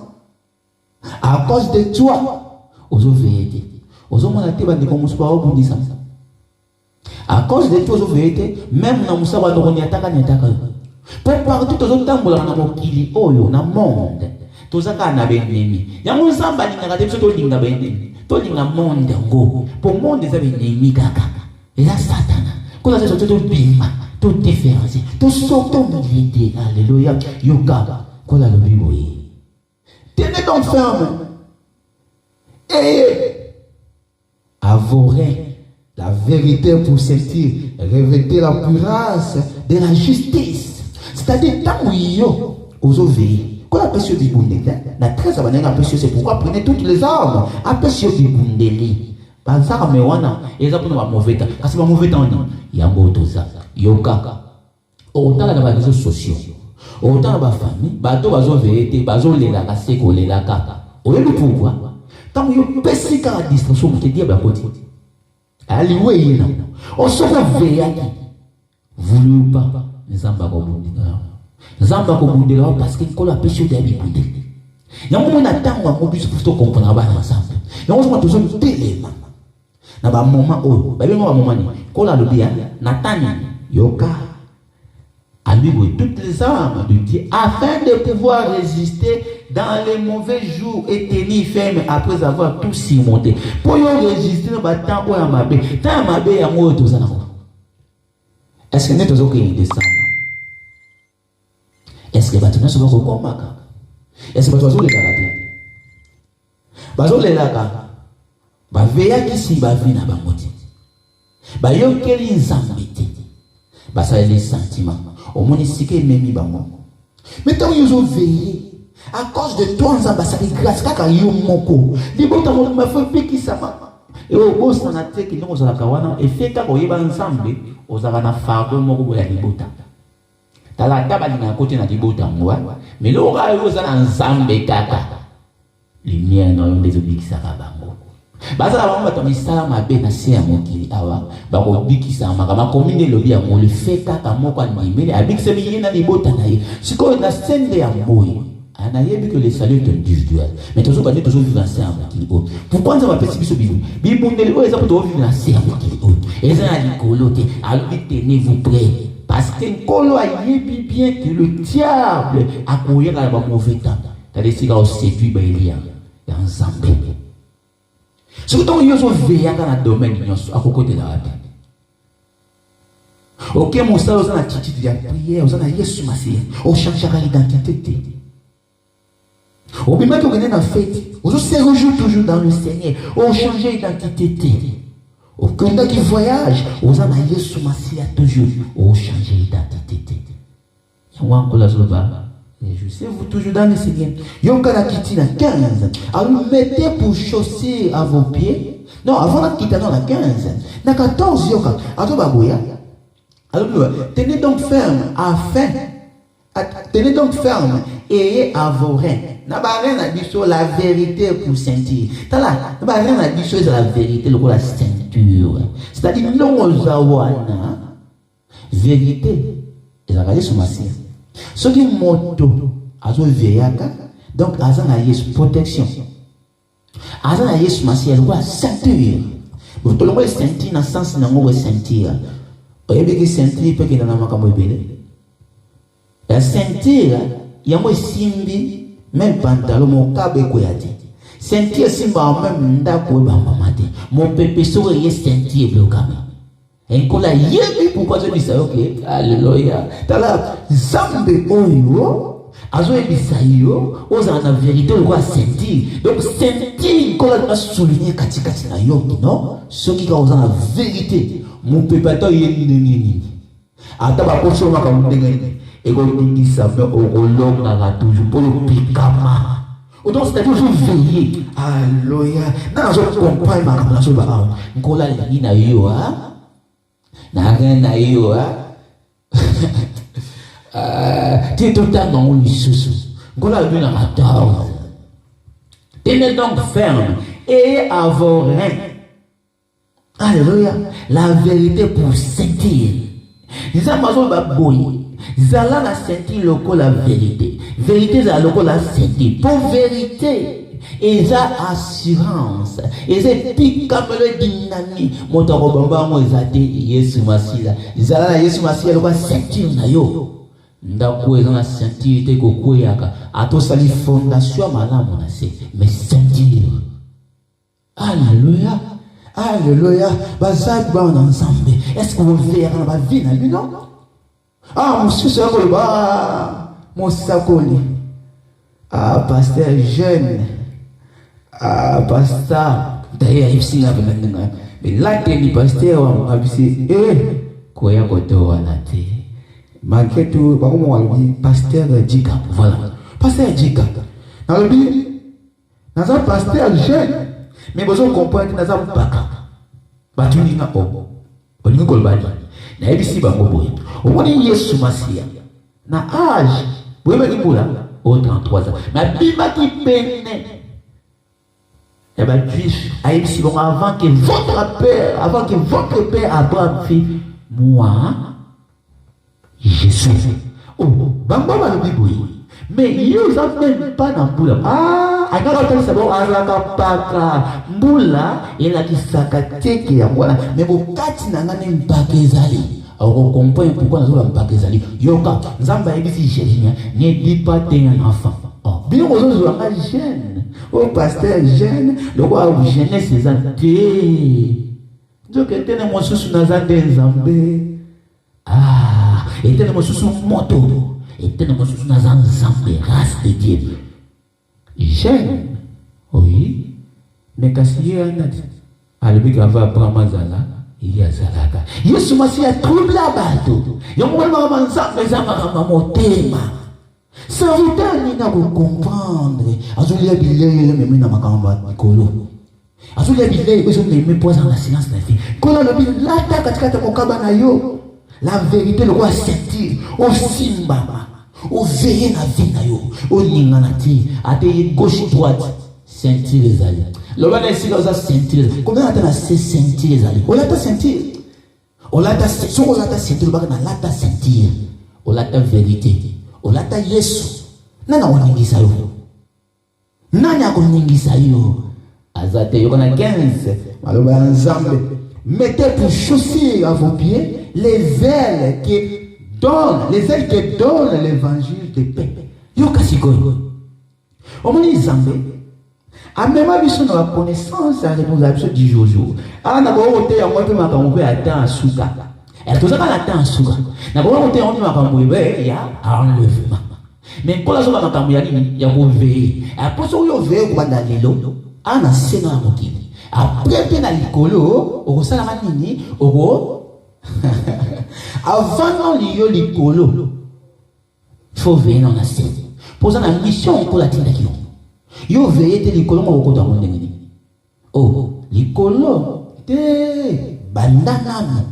À cause de toi, aux vérités. Aux hommes à la comme ça. À cause de toi, aux vérités, même dans Moussa, on y attaque, pour partout, aux autres temps, on a mon kili, oh, on a monde. Tous ça, on a bien ennemi. Il y a mon samba, il y a des choses qui ont bien ennemi. Tout le monde, pour le monde, des ennemis, gaga. Et là, Satan, quand on a sorti tout bima, tout différencié, tout sorti milité, alléluia, yoga, quand on a le biboye. Tenez donc ferme. Et avouez la vérité pour sentir, revêter la puissance de la justice. C'est-à-dire, tant où il y a aux ouvriers, quand la personne est bondée, la 13 abonnés, la personne, c'est pourquoi prenez toutes les armes. La personne est bondée. Par ça, mais wana, et ça pour nous mauvais temps. Parce que mauvais temps, il y a un beau tout ça. Yoka. Autant dans les réseaux sociaux. Autant dans la famille, bateau bazo vérité, bazo les la casse les la kaka. Au lieu de pouvoir, tant que vous passez à distraction, vous te dites à côté. Allez, oui, non. On se réveille. Voulez ou pas, les amba kobundira. Les amba kobundira parce que quand la pêche de abibundé. Il y a un moment où on attend un mobile pour comprendre ensemble. Il y a un moment où on a téléma. Na ba moment où, ba bien ba moment ni. Quand la lobby natani yoka. À lui toutes les armes de Dieu afin de pouvoir résister dans les mauvais jours et tenir ferme après avoir tout surmonté. Pour y résister dans le temps où il y a ma bé. Tant ma bé, il y a moi tout ça. Est-ce que nous avons descendre? Est-ce que nous avons combat? Est-ce que nous avons les garater? Nous avons les laga. Bah veilla qui si bah vient à bamoti. Bah yo quel zambité. Bah ça les sentiments. Au moins ici que même bango. Mais tant ils ont veillé à cause de toi en ambassade grâce kaka yo moko. Libota mo ma fait piki sama. Et au boss na te ki no za kawana et fait ka ko yeba ensemble ozaka na fardo moko ya libota. Tala taba na côté na libota moi. Mais le ora yo za ensemble kaka. Lumière no des obikisa bango. Baza la mama tomisala mabe na se ya mokili awa bako bikisa makama commune lobi ya mo le fait kaka moko animé abikisa bi na libota na ye siko na scène ya mboyi ana yebi que le salut est individuel mais toujours pas toujours vivre ensemble qui haut pourquoi ça va passer biso biso bibundeli o exemple to vivre na se ya mokili haut et ça na likolote alors tenez-vous prêts parce que kolo a yebi bien que le diable a courir à la mauvais temps t'as décidé de séduire ba Elia ensemble. Surtout quand ils ont veillé dans le domaine à côté de la vie. Ok, mon frère, vous avez l'attitude de la prière, vous avez Yesu Massia, on changera l'identité. Au même que vous venez dans la fête, vous se réjouissez toujours dans le Seigneur, on change l'identité. Au candidat qui voyage, vous avez Yesu Massia toujours, on change l'identité. C'est vous toujours dans le Seigneur. Yonkala Kitina 15. Alors mettez pour chausser à vos pieds. Non, avant la Kitana, la 15. Na 14, Yoka. Alors, tenez donc ferme afin. Tenez donc ferme et à vos reins. N'a pas rien à dire sur la vérité pour sentir. T'as là, n'a pas rien à dire sur la vérité, le la ceinture. C'est-à-dire, non, aux awana. Vérité. Et ça va aller sur ma scie. Ce qui est moto, azo veyaka, donc azan a yes protection. Azan a yes ma scie, elle voit ceinture. Vous te l'envoyez ceinture dans le sens n'a pas ceinture. Vous voyez que ceinture peut qu'il y en a ma comme la ceinture, il y a moi simbi, même pantalon, mon câble koyati. Ceinture simba même ndako ba mamate. Mon pépé sore yes ceinture blocame. Et qu'on a yébi pourquoi je dis ça, ok, alléluia. T'as là, zambe oyo, azo ebi sa yo, oza na vérité le roi sentir. Donc sentir, qu'on a souligné katikati na yo, non? Ce qui cause la vérité, mon pépato yéni. Ata ba pocho ma comme dengue. Et qu'on dit ça, mais au relog na toujours pour le picama. Donc c'est toujours veiller. Alléluia. Non, je comprends ma comme la chose ba. Qu'on a yéni na yo, hein? Na rien na yo tu es totalement sous ngola bien na 14. Tenez donc ferme et à vos reins. Alléluia. La vérité pour sentir. Ils ont ba boy. Zala na sentir loko la vérité. Vérité za loko la sentir. Pour vérité. Et ça assurance et c'est pique comme le dynamique motorobamba mo ezate Yesu masila zala Yesu masila kwa sentir na yo ndako eza na sentir te ko kweyaka ato sali fondation malamu na se mais sentir. Alléluia. Alléluia. Bazak ba ensemble. Est-ce que vous verrez dans ma vie na lui non? Ah monsieur c'est ko ba mon sakoli. Ah pasteur jeune. Ah, pasteur, d'ailleurs, il s'y a venu. Mais là, il est pasteur, on a vu, quoi, y'a quoi, on a dit. Malgré tout, par contre, on a dit, pasteur Djika, voilà. Pasteur Djika. Dans le but, dans un pasteur jeune, mais vous comprenez, dans un baka. Batu ni na o. On n'y kolbani. Na ebisi bango boy. Au moins, Yesu Masia. Na âge, vous voyez, il là, au 33 ans. Mais bima qui peine. Eh bien, juif, avant que votre père Abraham fit, moi, Jésus. Oh, bamba va le bibouille. Mais il n'y a même pas dans Boula. Ah, alors ça va alaka paka. Boula, il a qui sakateke voilà. Mais vous katina n'anem pas kezali. Alors on comprend pourquoi nous avons pas kezali. Yoka, Zamba ebisi Jésus, ne dit pas t'es un enfant. Oh, bien aux autres jeune. Au pasteur jeune, le roi ou jeunesse c'est anté. Donc était dans mon sous nazade Zambé. Ah, était dans mon sous moto. Était dans mon sous nazan Zambé, race de Dieu. Jeune. Oui. Mais kassier anat. Albi kava pramazala. Il y a zalaka. Yesu masi a troublé la bateau. Yomwe mama Zambé zama motema. Serviteur ni na comprendre. Azulia bilé même na makamba kolo. Azulia bilé besoin de me poser dans la silence la vie. Kolo le bil la ta katika mokaba na yo. La vérité le roi sentir au simba. Au veiller na vie na yo. Au ninga na ti ate gauche droite sentir les alliés. Le roi des silos a sentir. Combien attend à sentir les alliés? On l'a ta sentir. On l'a ta sentir. On l'a ta sentir. On l'a ta vérité. Olata Yesu nana waningisa yo nani akoningisa yo azate yo na 15 maloba nzambe mettez pour chausser à vos pieds les ailes que donnent l'évangile de paix yo kasikoyo omoni nzambe amema biso na connaissance à réponse du jojo ana ko ote ya mwa pe makambo pe ata asuka. Elle tout ça quand la temps souga. Na kwa wote on va kambuibe ya enlèvement. Mais quand la soba makambu ya nini ya veiller. Après ça yo veiller ko banda lelo ana sena mokili. Après pe na likolo o sala manini o avant non liyo likolo. faut veiller dans la scène. Posant la mission pour la tinda qui yo veiller te likolo mo ko ta mo ndengeni. Oh, likolo te bandana.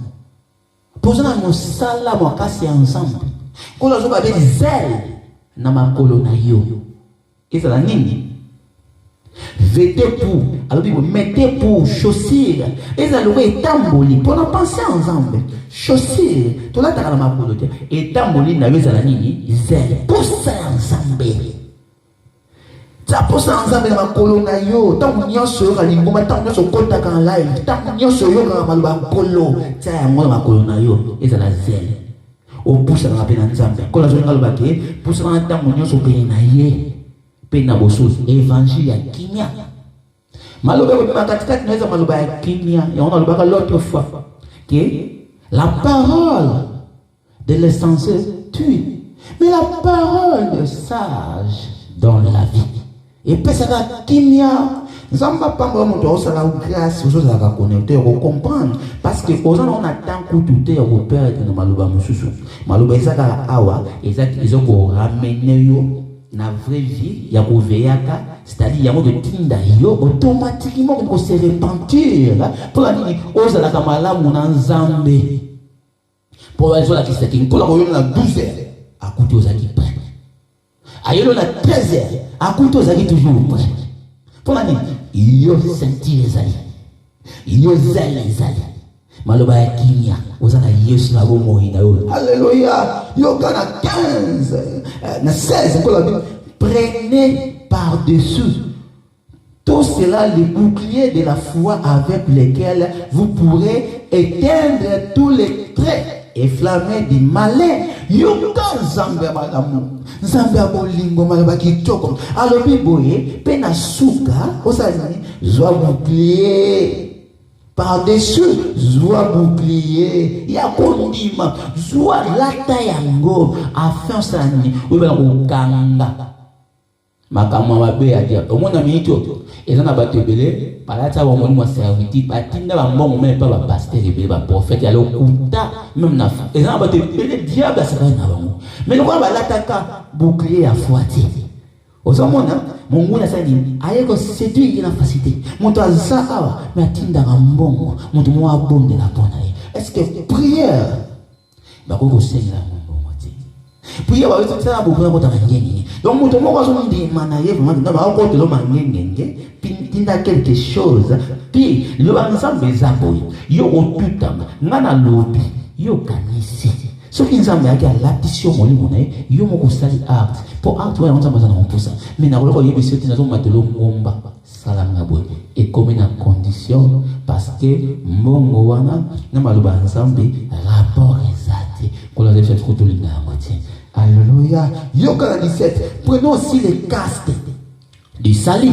Posant la mosala mo kasi ensemble. Ko la zo ba be zèle na makolo na yo. Et ça la nini? Vêtez pour, alors vous mettez pour chaussures. Et ça le tamboli. Pour en penser ensemble. Chaussures. Tout là t'as la makolo. Et tamboli na yo la nini? Zèle. Pour ça ensemble. Ça pour ça ensemble na makolo na yo. Tant qu'on y a sur la ligne, tant qu'on y a sur contact en live, tant qu'on y a sur yo na makolo. Ça y a moi makolo na yo. Et ça la zèle. Au pousse la peine ensemble. Quand la journée va le baquer, pour ça en tant qu'on y a sur peine na ye. Pena bosos évangile ya kimia maloba ko makatikati naweza maloba ya kimia et on a le l'autre fois que la parole de l'insensé tue mais la parole de sage donne la vie et pesa la kimia nzamba pamba moto osala grâce aux autres à connecter au comprendre parce que aux on attend que tout est au père de maloba mususu maloba ezaka awa ezaki ezoko ramener yo na vraie vie ya koveyaka c'est-à-dire ya mo de tinda yo automatiquement on se repentir pour la nini ozala kamala mona nzambe pour la joie qui c'est qui pour la koyo na 12h à côté aux aki prêt ayelo na 13h à côté aux aki toujours prêt pour la nini yo sentir les ali yo zali maloba ya kimia ozana yesu na bomo ina yo alléluia yo kana 15 na 16 ko la Bible prenez par-dessus tout cela les boucliers de la foi avec lesquels vous pourrez éteindre tous les traits enflammés du malin yo kan zambe malamu zambe bolingo maloba kitoko alobi boye pena suka osani zwa bouclier par-dessus, zoa bouclier, ya kondima, zoa lata yango, afin sani, oubela kukanga. Makama mabe ya dia, omona minito, ezana batebele, palata wa moni mwa serviti, batinda ba mbongo même pas ba pasteur ebele ba prophète ya lokuta, même na fa. Ezana batebele diable asaka na bango. Mais le ba lata ka bouclier ya foati. Ozomona Mungu nasani ayeko séduire la facilité. Monto azawa mais atinda ngambongo, monto mo abonde la pona. Est-ce que prière ba ko senya ngombo moti. Prière ba yo tsana beaucoup na kota ngeni. Donc monto mo ko zo ndima na ye vraiment na ba ko telo mangengenge, pinda quelque chose. Puis le ensemble zaboy. Yo otutama ngana lobi, yo kanisi. Ce qui nous a mis à l'addition au limon, il y a un sali art. Pour art, on a besoin de ça. Mais nous avons eu des matelo bomba, salam naboué. Et comme une condition, parce que mon wana, nous avons ensemble rapport exact. Qu'on a déjà fait tout le monde. Alléluia. Yoka 17. Prenons aussi les casques du sali.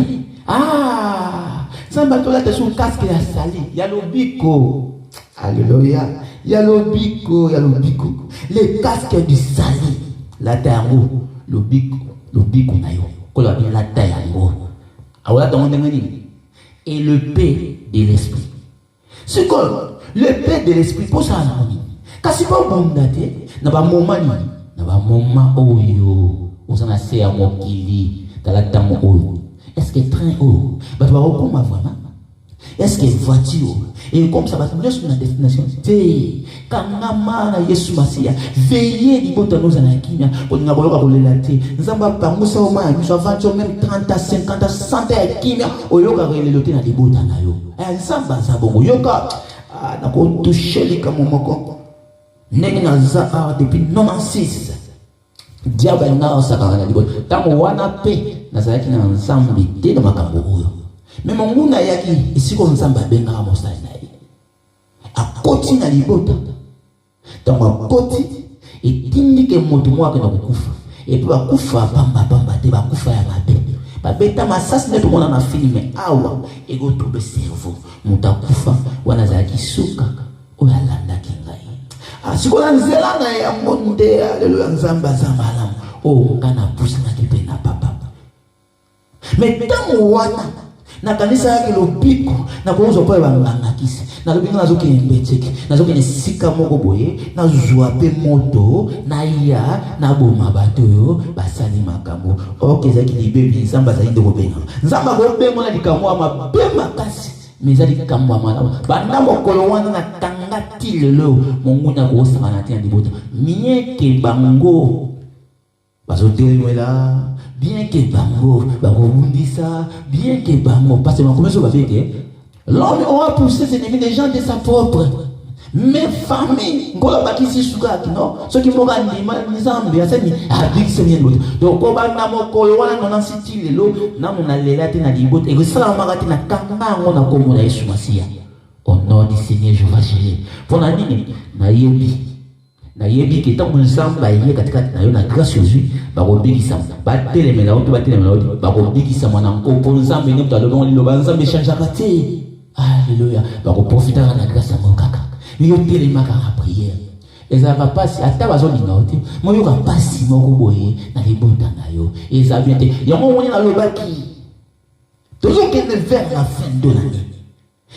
Ah, ça m'a donné sur casque et sali. Il y a le bico. Alléluia. Il y a le bico, les casques du sali, la tango, le bico nayo, qu'on a bien la tango. Et le paix de l'esprit. C'est quoi le paix de l'esprit pour ça? Quand c'est pas bon daté, n'a pas moment oyo, on s'en a fait à mon kili, dans la tango oyo. Est-ce que train oyo, bah tu vas comment vraiment? Est-ce que voiture et comme ça va nous sur la destination quand na Yesu Masia veillez di bota nous na kimia on na boloka kolelate nzamba pango sa o ma so avancho même 30 à 50 à 100 à kimia oyoka relelote na di bota na yo nzamba za bongo yoka na ko toucher li kama moko ndenge na za depuis 96 diable nga osaka na di bota tamo wana pe na zaki na nzambi te na makambo oyo. Mais mon muna yaki ici comme ça benga mosala na ye akoti na libota donc akoti etindi ke moto mwaka na kukufa et puis bakufa pamba te bakufa ya mabe babeta masasi ne tomona na filme awa ego tobe cerveau mutakufa wana zaki suka oya landa kingai sikola nzela na ya monde alelo nzamba zambala o kana pusa na kipena papa mais tamu wana na kanisa yake lobiko na kuuzo pale banganga kisi nalobi nga nazokende mbeteke nazokende sika moko boye nazwa pe moto naya naboma bato oyo basali makambo oke ezalaki libebi nzambe azali nde kobenga nzambe akobengona likambo ya mabe makasi mais ezali likambo ya malamu banda mokolo wana natanga ti lelo monguna akosaka na te ya libota mieke bango bazotelemela bien que bango bakobundisa bien que bango parce que comment ça va faire l'homme aura poussé ses ennemis des gens de sa propre mais famille ngola bakisi sukaki non ce qui moka ndima nzambe asani abiki semien l'autre donc ko bana mokolo wana nona siti lelo na mona lela te na libota et ça maka te na kanga ngona komona Yesu Masia au nom du Seigneur Jéhovah Jireh pour la nini na yebi ke tango nzamba ye katikati na yo na grâce Jésus bakobikisa batelemela oto batelemela oto bakobikisa mwana nkompo nzambe ne mutalo liloba nzambe changeaka te alléluia bakoprofitaka na grâce ya mokaka yo telemaka na prière ezalaka pasi ata bazolinga yo te moyoka pasi moko boye na libota na yo eza bien te yango moni nalobaki tozokende vers la fin de l'année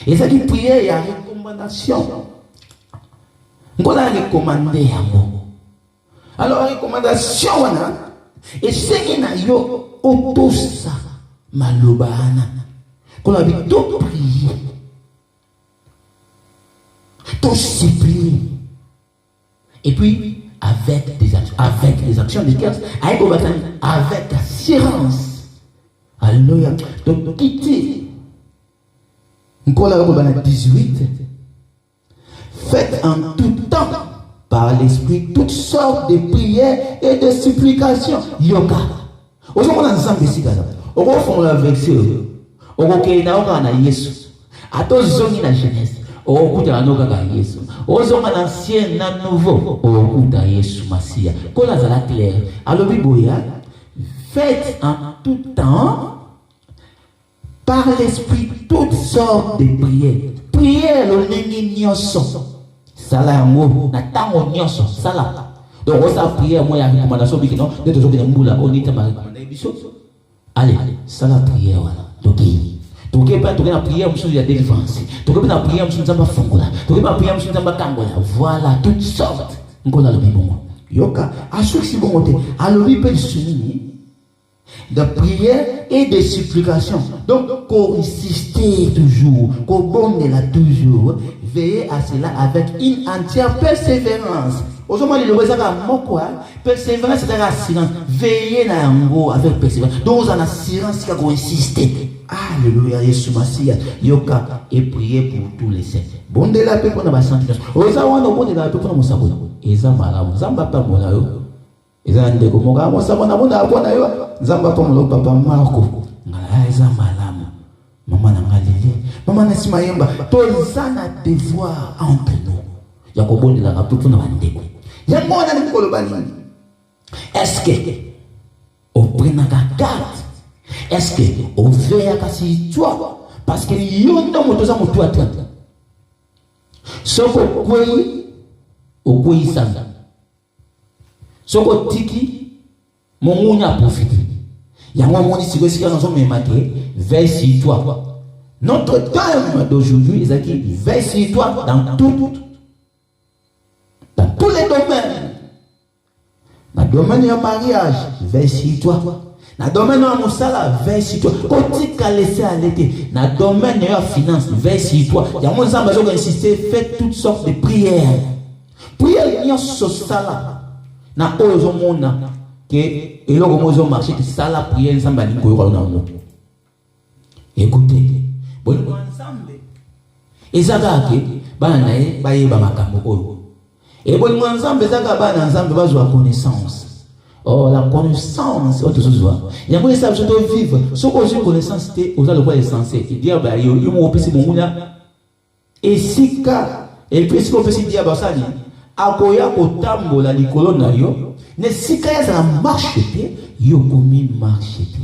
ezali prière ya recommandation ngola recommandé yango alors recommandation wana esengeli na yo otosa maloba wana kola bi to prier to supplier et puis avec des actions de cœur avec assurance alléluia donc quitter ngola ko bana 18 faites en tout temps par l'esprit toutes sortes de prières et de supplications. Yoka. Aujourd'hui, nzambe sikaza. Oko fongola verset. Oko kenda oka na Yesu. Ato zongi na Genèse. Oko kuta na oka Yesu. Ozonga na ancien na nouveau. Oko kuta Yesu Masia. Kola zala clair. Alobi boya. Faites en tout temps par l'esprit toutes sortes de prières. Prière le nengi nyonso. Sala yango na tango nyonso sala. Donc on sa prière moi ya recommandation biki non de toujours bien mbula on dit ma biso. Allez, sala prière wala. Toke pas toke na prière msuzi ya délivrance. Toke na prière msuzi nzamba fungola. Toke na prière msuzi nzamba kangola. Voilà toutes sortes. Ngola le bibongo. Yoka asu si bongo te. Alobi pe sunini de prière et de supplication. Donc, qu'on insiste toujours, qu'on bonne là toujours, veillez à cela avec une entière persévérance. Aujourd'hui, le voisin a quoi? Persévérance, c'est l'assurance. Veillez là avec persévérance. Donc, on a assurance qu'on insiste. Alléluia, Yesu Masia, Yoka, et priez pour tous les saints. Bon de la paix pour nos sentiments. Oza wana bon de la paix pour nos sabons. Eza malamu, zamba pa mona yo. Eza ndeko moka mo sabona bona abona yo. Zamba pa molo papa Marco. Ngala eza malamu. Mama na ngalele. Mama na simayemba. Tozana devoir entre nous. Yakobo de la paix pour nos bandeko. Yango na nikolo bani. Est-ce que au prenaka garde? Est-ce que au veille kasi toi parce que yondo motoza moto atata. Soko kwei okwei sanga. Soko tiki mongunya profite. Yango moni sikosi kana zo memake veille sur toi. Notre thème d'aujourd'hui est qui veille sur toi dans tous les domaines. Dans le domaine du mariage, veille sur toi. Dans le domaine de la moussala, veille sur toi. Quand tu as laissé à l'été, dans le domaine de la finance, veille sur toi. Il y a mon exemple qui insisté, faites toutes sortes de prières. Prière, il y a ce sala. Na ozo mona que et là comment ils ont marché que ça la prière ensemble ni ko yo na mo. Écoutez. Bon ensemble. Ezaka ke bana e ba yeba makambo oyo. Et bon ensemble ezaka bana ensemble bazwa connaissance. Oh la connaissance autre chose. Il y a moi ça je dois vivre. Ce que j'ai connaissance c'était aux le quoi essentiel. Il dit ba yo mo opesi mo munya. Et sika et puis ce qu'on peut se dire ba ça ni akoya kotambola likolo na yo ne sika ya za marche te yo komi marche te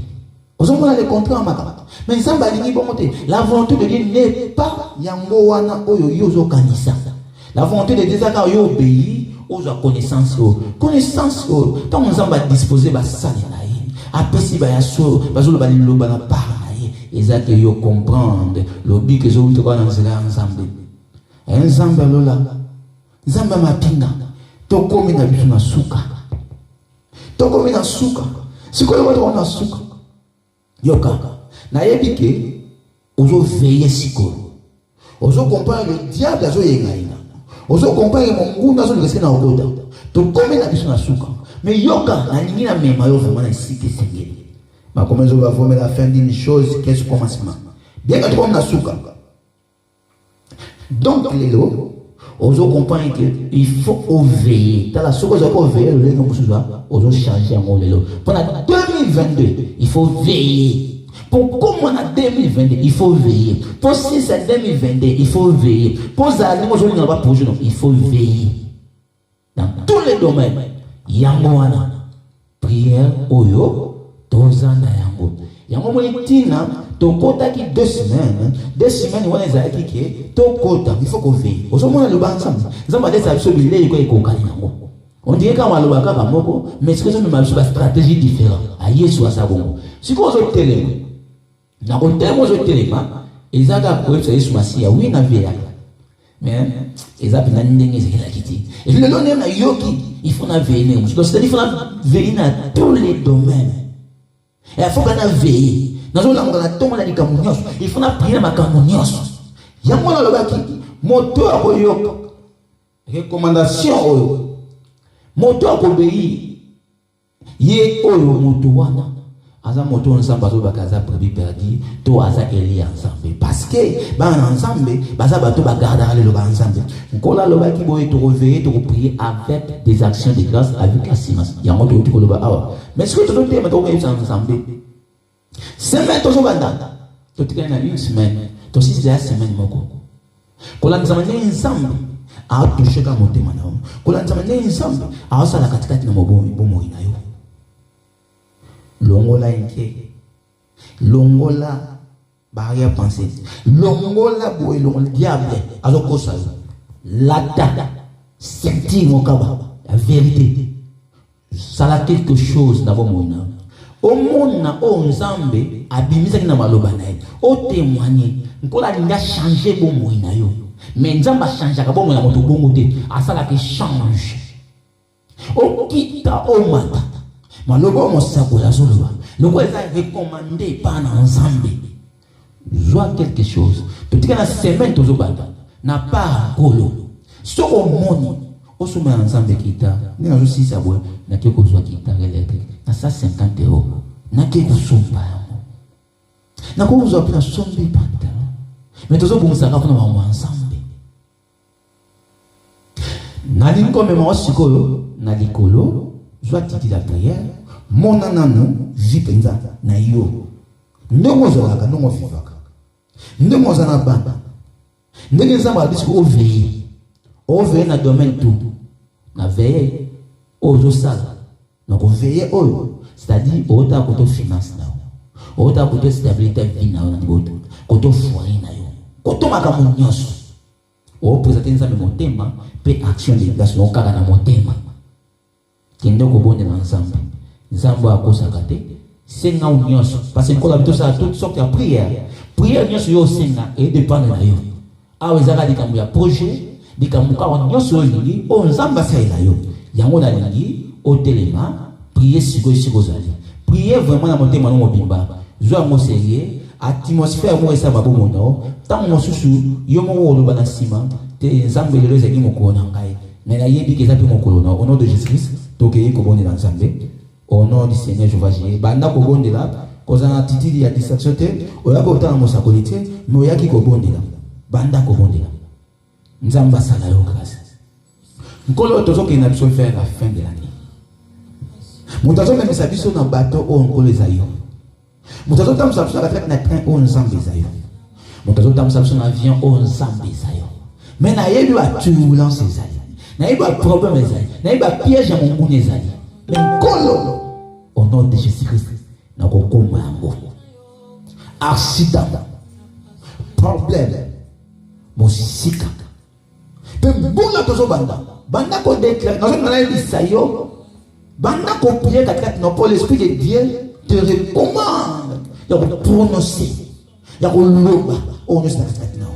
ozomona le contrat makaba mais samba lingi bongote la volonté de Dieu n'est pas yango wana oyo yo zo kanisa la volonté de Dieu zaka yo obéir aux connaissances tant on samba disposer ba sali na ye apesi ba yaso bazolo ba lilo ba na para na ye ezake yo comprendre lobi que zo to kana nzela ensemble nzambe alola nzambe mapinga tokomi na biso na suka tokomi na suka sikoyo bato na suka yoka na yebike ozo veiller sikoyo ozo comprendre le diable azo yengaina ozo comprendre mongunda azo lekese na okoda tokomi na biso na suka mais yoka na ningi na mema yo vraiment na sike sengeli ma comme zo va voir la fin d'une chose qu'est-ce commencement bien que tokomi na suka. Donc, on comprend qu'il faut veiller. Dans la seconde, on veiller, on doit changer en lelo. Pendant 2022, il faut veiller. Pour comment en 2022, il faut veiller. Pour 6 à 2022, il faut veiller. Pour ça, il faut veiller. Dans tous les domaines, Yangoana, prière, oyo, tozana yango. Yango monitina, tokota qui 2 semaines, 2 semaines, on est à qui tokota, il faut qu'on veille. Au moment où le banc ensemble, nous avons des absolument il faut qu'on on dirait qu'on va le voir comme moko, mais ce que nous avons une stratégie différente. Aïe, soit ça bon. Si vous avez télé, dans le thème, vous avez télé, ils ont appris que c'est ma oui, na veille. Mais ils ont appris que c'est la quitté. Et le long de yoki, il faut na veiller. C'est-à-dire qu'il faut veiller dans tous les domaines. Et il faut qu'on a veillé. Dans le monde, on a dit il faut prier ma camunios. Il y a moi là qui moto à koyo recommandation moto à obéir. Yé oyo moto wana. Aza moto ensemble bazo bakaza prévu perdu to aza eli ensemble parce que ba ensemble baza bato ba garder le ba ensemble. Nkola loba ki boye to réveiller to prier avec des actions de grâce avec la silence. Il y a moto to loba awa. Mais ce que tu dois te mettre ensemble. Semaine to banda. To tika na une semaine. To 6 semaine moko. Kola nzamane ensemble a touché ka motema na homme. Kola nzamane ensemble a sala katikati na mobomi bomo ina yo. Longola inke. Longola barrière pensée. Longola boy longola diable azokosa. Lata sentir mon kaba la vérité. Ça a quelque chose na bomo ina. Au monde na o nzambe abimisa kina maloba na ye o témoigner nkola linga changer bomo ina yo mais nzamba changer ka bomo na moto bongo te asala ke change o kita o mata maloba mo sakola zoloba loko eza recommandé par na nzambe joie quelque chose petit na semaine tozobanda na pas kolo soko moni o soma nzambe kita ni na josi sabwe na keko joie kita relève na 150 €. Na keko somba na ko uzo pina sombi panta mais tozo bumisa ka fona wa ensemble na linko mema osikoyo na likolo joie titi la prière mona nanu vipenza na yo ndongo zolaka ndongo vivaka ndongo zana banda ndenge nzamba abisi o veille na domaine tout na veille ozo sala na ko veille oyo c'est-à-dire ota koto finance na ota koto stabilité vie na na boto koto foyer na yo koto makamu nyoso o présenter nzambe motema pe action de grâce no kaka na motema kendo ko bonde na nzambe nzambe akosaka te senga nyoso parce que kola bitosa toute sorte de prière nyoso yo senga et dépendre na yo awe zaka dikambu ya projet dikambu ka nyoso lingi o nzamba saila yo yango na lingi o telema prier siko zali prier vraiment na motema no mobimba zo mo sérieux atmosphère mo esa babo mono tant mo susu yo mo wolo bana sima te nzambe lelo ezaki mokolo na ngai mais na yebi ke zapi mokolo na au nom de Jésus-Christ toke ko bonde na nzambe au nom du Seigneur Jéhovah Jireh banda ko bonde la kozana titili ya distraction te oya ko tana mo sakolite mo yaki ko bonde la banda ko bonde la nzamba sala yo grâce nkolo tozoke na biso faire la fin de l'année. Mutazo même sa biso na bateau o nkolo ezayo. Mutazo tam sa biso na train o nzambe ezayo. Mutazo tam sa biso na avion o nzambe ezayo. Mais na yebi ba turbulence ezayo. Na yebi ba problème ezayo. Na yebi ba piège ya mungu ezayo. Mais nkolo au nom de Jésus-Christ na kokoma yango. Accident. Problème. Mosika. Pe mbula tozo banda. Banda ko déclare. Nous sommes dans l'Isaïo. Banda ko prier katika no pour l'esprit de Dieu te recommande. Ya ko prononcer. Ya ko loba. On est dans cette now.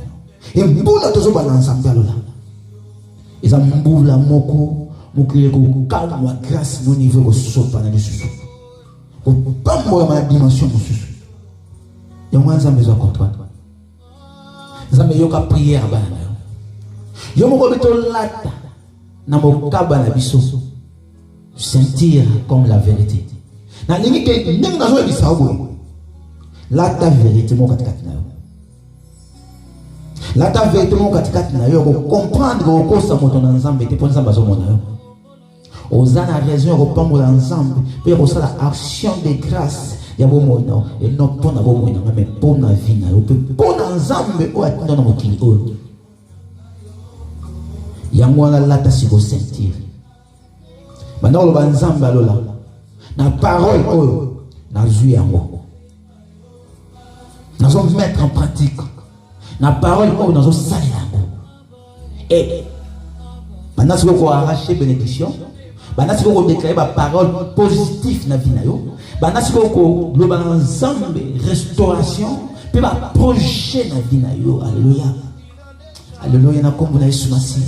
Et mbula tozo ba ensemble alola. Eza mbula moko mokile ko calme grâce no niveau ko sopa na lisusu. Ko pambo ma dimension mosusu. Yango nzambe zo comprendre. Nzambe yoka prière bana yo. Yo moko beto lata na mokaba na biso. Sentir comme la vérité. Na lingi ke ndenge na zo bisa obo. Lata vérité mo katikati na yo. Lata vérité mo katikati na yo ko comprendre ko sa moto na nzambe te pona nzambe zo mona yo. Ozana raison ko pambola nzambe pe ko sala action de grâce ya bo mono et non pona bo mono mais pona vie na yo pe pona nzambe o atino na mokili o. Yango na lata siko sentir. Banda lo banzambe alola. Na parole oyo na zui yango. Nous allons mettre en pratique la parole que nous allons salir. Et maintenant, si vous arrachez bénédiction, maintenant, si vous déclarez la parole positive dans la vie, maintenant, si vous global ensemble, restauration, puis va projet dans la vie. Alléluia. Alléluia. Nous comme vous avez soumassé.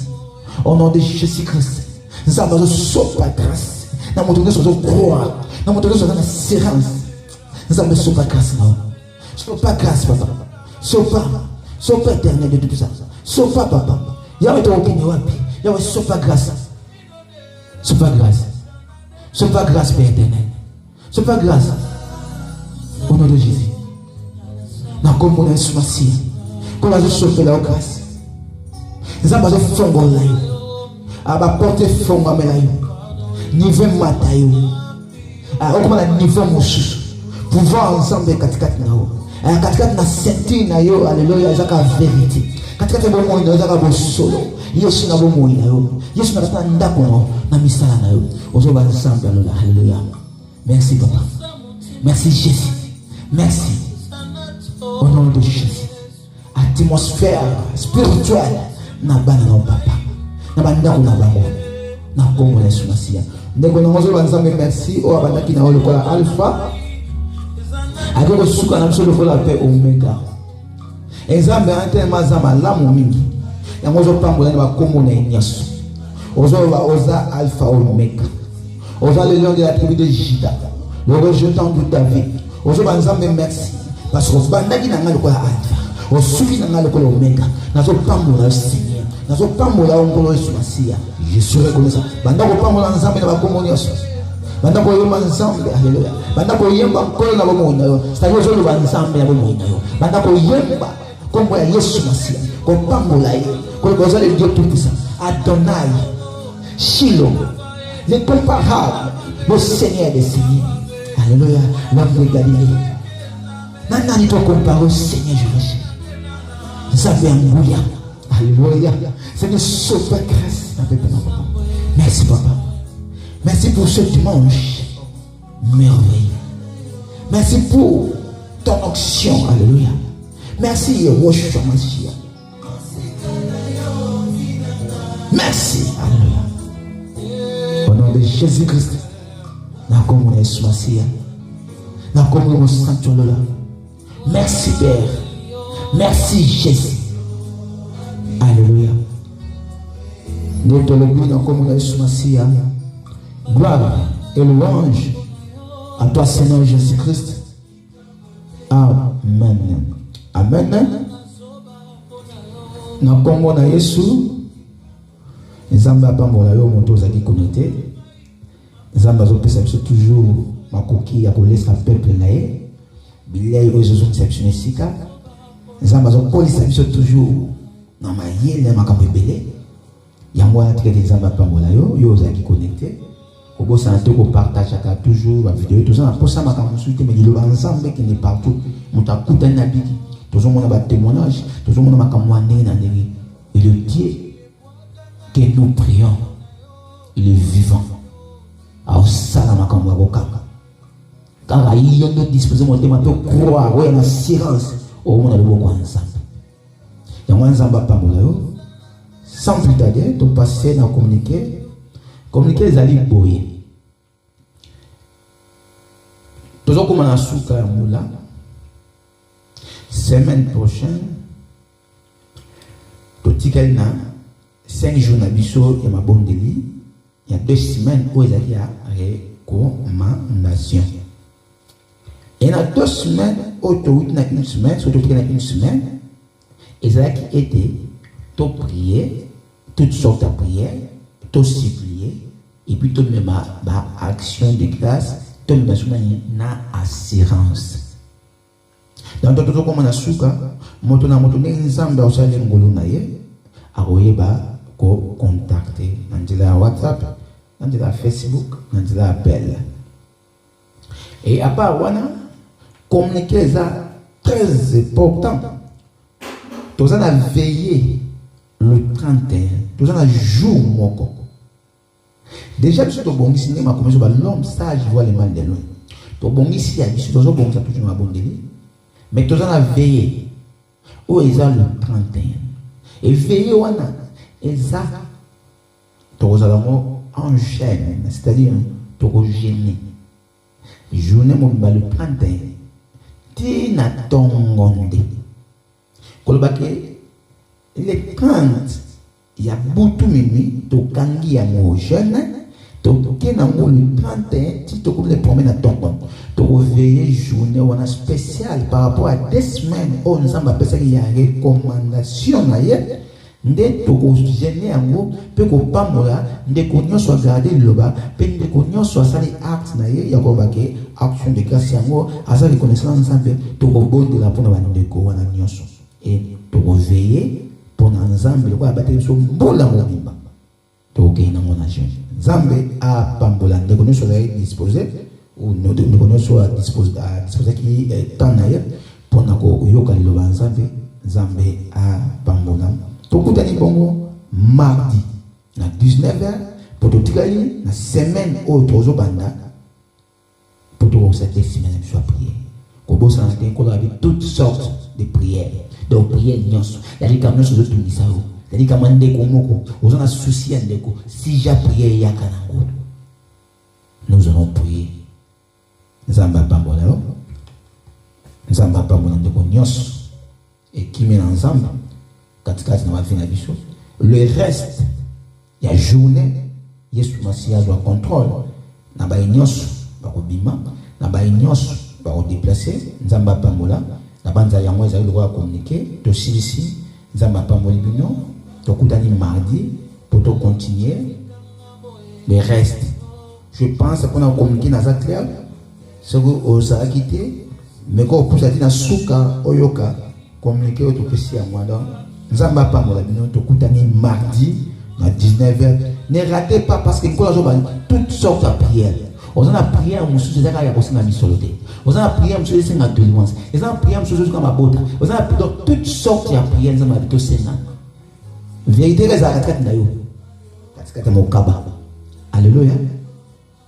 Au nom de Jésus-Christ, nous avons sauvé la grâce. Nous avons montré sur croix. Nous avons montré sur la séance. Nous avons sauvé la grâce. Sauve pas grâce, papa. Sauve pas éternel de tout ça. Sauve pas, papa. Yahweh te opinion wapi. Yahweh sauve pas grâce. Sauve pas grâce. Sauve pas grâce, Père éternel. Sauve pas grâce. Au nom de Jésus. Dans comme on est soumassé. Quand on a sauvé la grâce. Nous avons fait fongo là. Aba porter fongo à melayo. Niveau matayo. Ah, on a niveau moussou. Pouvoir ensemble katikati na yo. Katikati na sentir na yo, alléluia, ezaka vérité. Katikati bo moyi na ezaka bo solo. Yesu na bo moyi na yo. Yesu na kata ndako no na misala na yo. Ozo ba ensemble alléluia. Merci papa. Merci Jésus. Merci. Au nom de Jésus. Atmosphère spirituelle na bana na papa. Na bandako na bango. Na kongo na Yesu Masia. Ndeko na ozo ba ensemble merci o abandaki na lokola alpha. Ako suka na biso lokola pe omega. Ezambe antema zama lamu mingi. Yango zo pambola na bakombo na nyaso. Oza alpha omega. Oza le lion de la tribu de Juda. Le rejetant de David. Ozo banzambe merci. Parce que bandaki na ngalo kola alpha. Osuki na ngalo kola omega. Nazo pambola Seigneur. Nazo pambola ngolo Yesu Masia. Je serai comme ça. Bandako pambola nzambe na bakombo nyaso. Bandako yemba ensemble, alléluia. Bandako yemba nkolo na bomo na yo. C'est-à-dire je le ensemble na bomo na yo. Bandako yemba kombo ya Yesu Masia. Ko pambola ye. Ko goza le Dieu tout puissant. Adonai, Shiloh, l'incomparable, le Seigneur des seigneurs. Alléluia. L'homme de Galilée. Nana ni to compare au Seigneur Jésus. Ça fait un bouillon. Alléluia. C'est une super grâce. Merci papa. Merci pour ce dimanche merveilleux. Merci pour ton action. Alléluia. Merci Yehoshua Mashiach. Merci. Alléluia. Au nom de Jésus-Christ. Nakomo Yesu Mashiach. Nakomo Saint-Tcholola. Merci Père. Merci Jésus. Alléluia. Notre Dieu Nakomo Yesu Mashiach. Gloire et louange à toi Seigneur Jésus-Christ. Amen. Amen. Na kombo na Yesu. Nzambe apambola yo moto zaki connecté. Nzambe azopesa biso toujours makoki ya kolesa peuple na ye. Bilei oyo exception sika. Nzambe azokolisa biso toujours na mayele makambo ebele. Yango wana tika nzambe apambola yo yo zaki connecté. Kobo santé ko partage toujours la vidéo tout ça pour ça makambo suite mais le ensemble qui n'est partout mutakuta na biki toujours mona ba témoignage toujours mona makambo ndenge na ndenge et le Dieu que nous prions il est vivant au sala makambo ya kokanga car il y a de disposer mon témoin pour croire ouais na silence au mona le boko ensemble ya mwanza mbapa mola yo sans plus tarder to passer na communiquer les alliés boyés. Toujours comme on a souka moula. Semaine prochaine, totikali na 5 jours na biso ya mabondeli. Il y a 2 semaines où il y a recommandation. Et dans 2 semaines, où tu as une semaine, surtout qu'il y a une semaine, il y a qui était de prier, toutes sortes de prières, de supplier, et puis tout même action de grâce, tout même na assurance. Dans tout comme on a souka, motona nzamba osale ngolo na ye, aroyeba ko contacter dans WhatsApp, dans Facebook, dans appel. Et à part wana, communiquer ça très important. Tous en a veillé le 31, tous en a jour moko. Déjà biso to bongi cinéma comme ça l'homme sage voit les mal de loin. To bongi ici à biso to bongi ça toujours ma bondeli. Mais tous en a veillé où ils ont le 31. Et veillé wana exact. Tous en chaîne, c'est-à-dire tous gêné. Journée mon le 31. Tina tongonde. Kolbake les 30 il y a beaucoup minuit to kangi ya mo jeune to kena mo le 31 ti to comme les promènes à tongon. To veiller journée wana spécial par rapport à 2 semaines on nous a passé il y a recommandation na ye. Nde to ko gêner yango pe ko pamola nde ko nyonso garder loba pe nde ko nyonso sali acte na ye ya ko bake action de grâce yango asa reconnaissance nzambe to ko bondela pona ba ndeko wana nyonso et to ko veiller pona nzambe ko abateli so mbola mobimba to ke na mona jeune nzambe a pambola ndeko nyonso la disposer ou ndeko nyonso a disposer ki temps na ye pona ko yoka loba nzambe a pambola. Tokutani bongo mardi na 19h pour totikali na semaine au tozo banda pour to cette semaine soit prier. Ko bossa na ten ko avec toutes sortes de prières. Donc prière nyonso. Yali ka nyonso zo tunisa o. Yali ka mande ko moko. Ozana souci andeko. Si ja prière ya kanango. Nous allons prier. Nzamba pambola lo. Nzamba pambola ndeko nyonso. Et qui met ensemble katikati na mafina biso le reste ya journée Yesu Masia doit contrôle na ba nyonso ba kobima na ba nyonso ba déplacer nzamba pambola na banza yango ezali droit communiquer to silisi nzamba pambola bino to kutani mardi pour to continuer le reste. Je pense qu'on a communiqué dans ça clair ce que osa quitté mais ko pousa na suka oyoka communiquer au to pesi à moi donc Nzamba pambola bino to kutani mardi à 19h. Ne ratez pas parce que nous avons toutes sortes de prières. On a prié à monsieur Zaka ya kosinga misoloté. On a prié à monsieur Senga délivrance. On a prié à monsieur Zaka mabota. On a prié toutes sortes de prières nzamba bito senga. Vérité les arakat na yo. Katikata mokaba. Alléluia.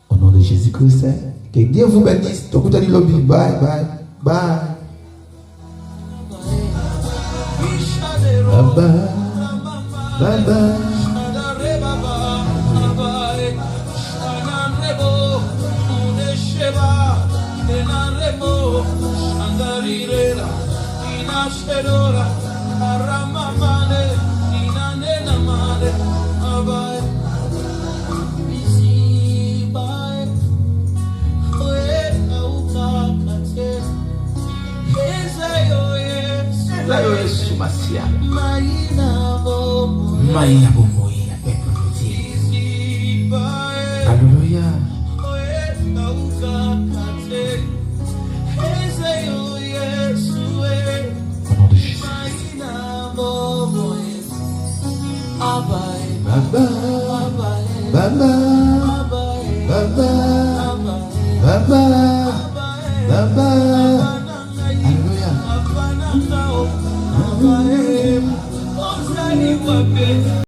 Au nom de Jésus-Christ, que Dieu vous bénisse. To kutani lobby bye bye bye. Baba, Baba, Maïna Bomoï, Alléluia. Au nom de Jésus. Baba, Baba, Baba, Baba, Baba, Alléluia.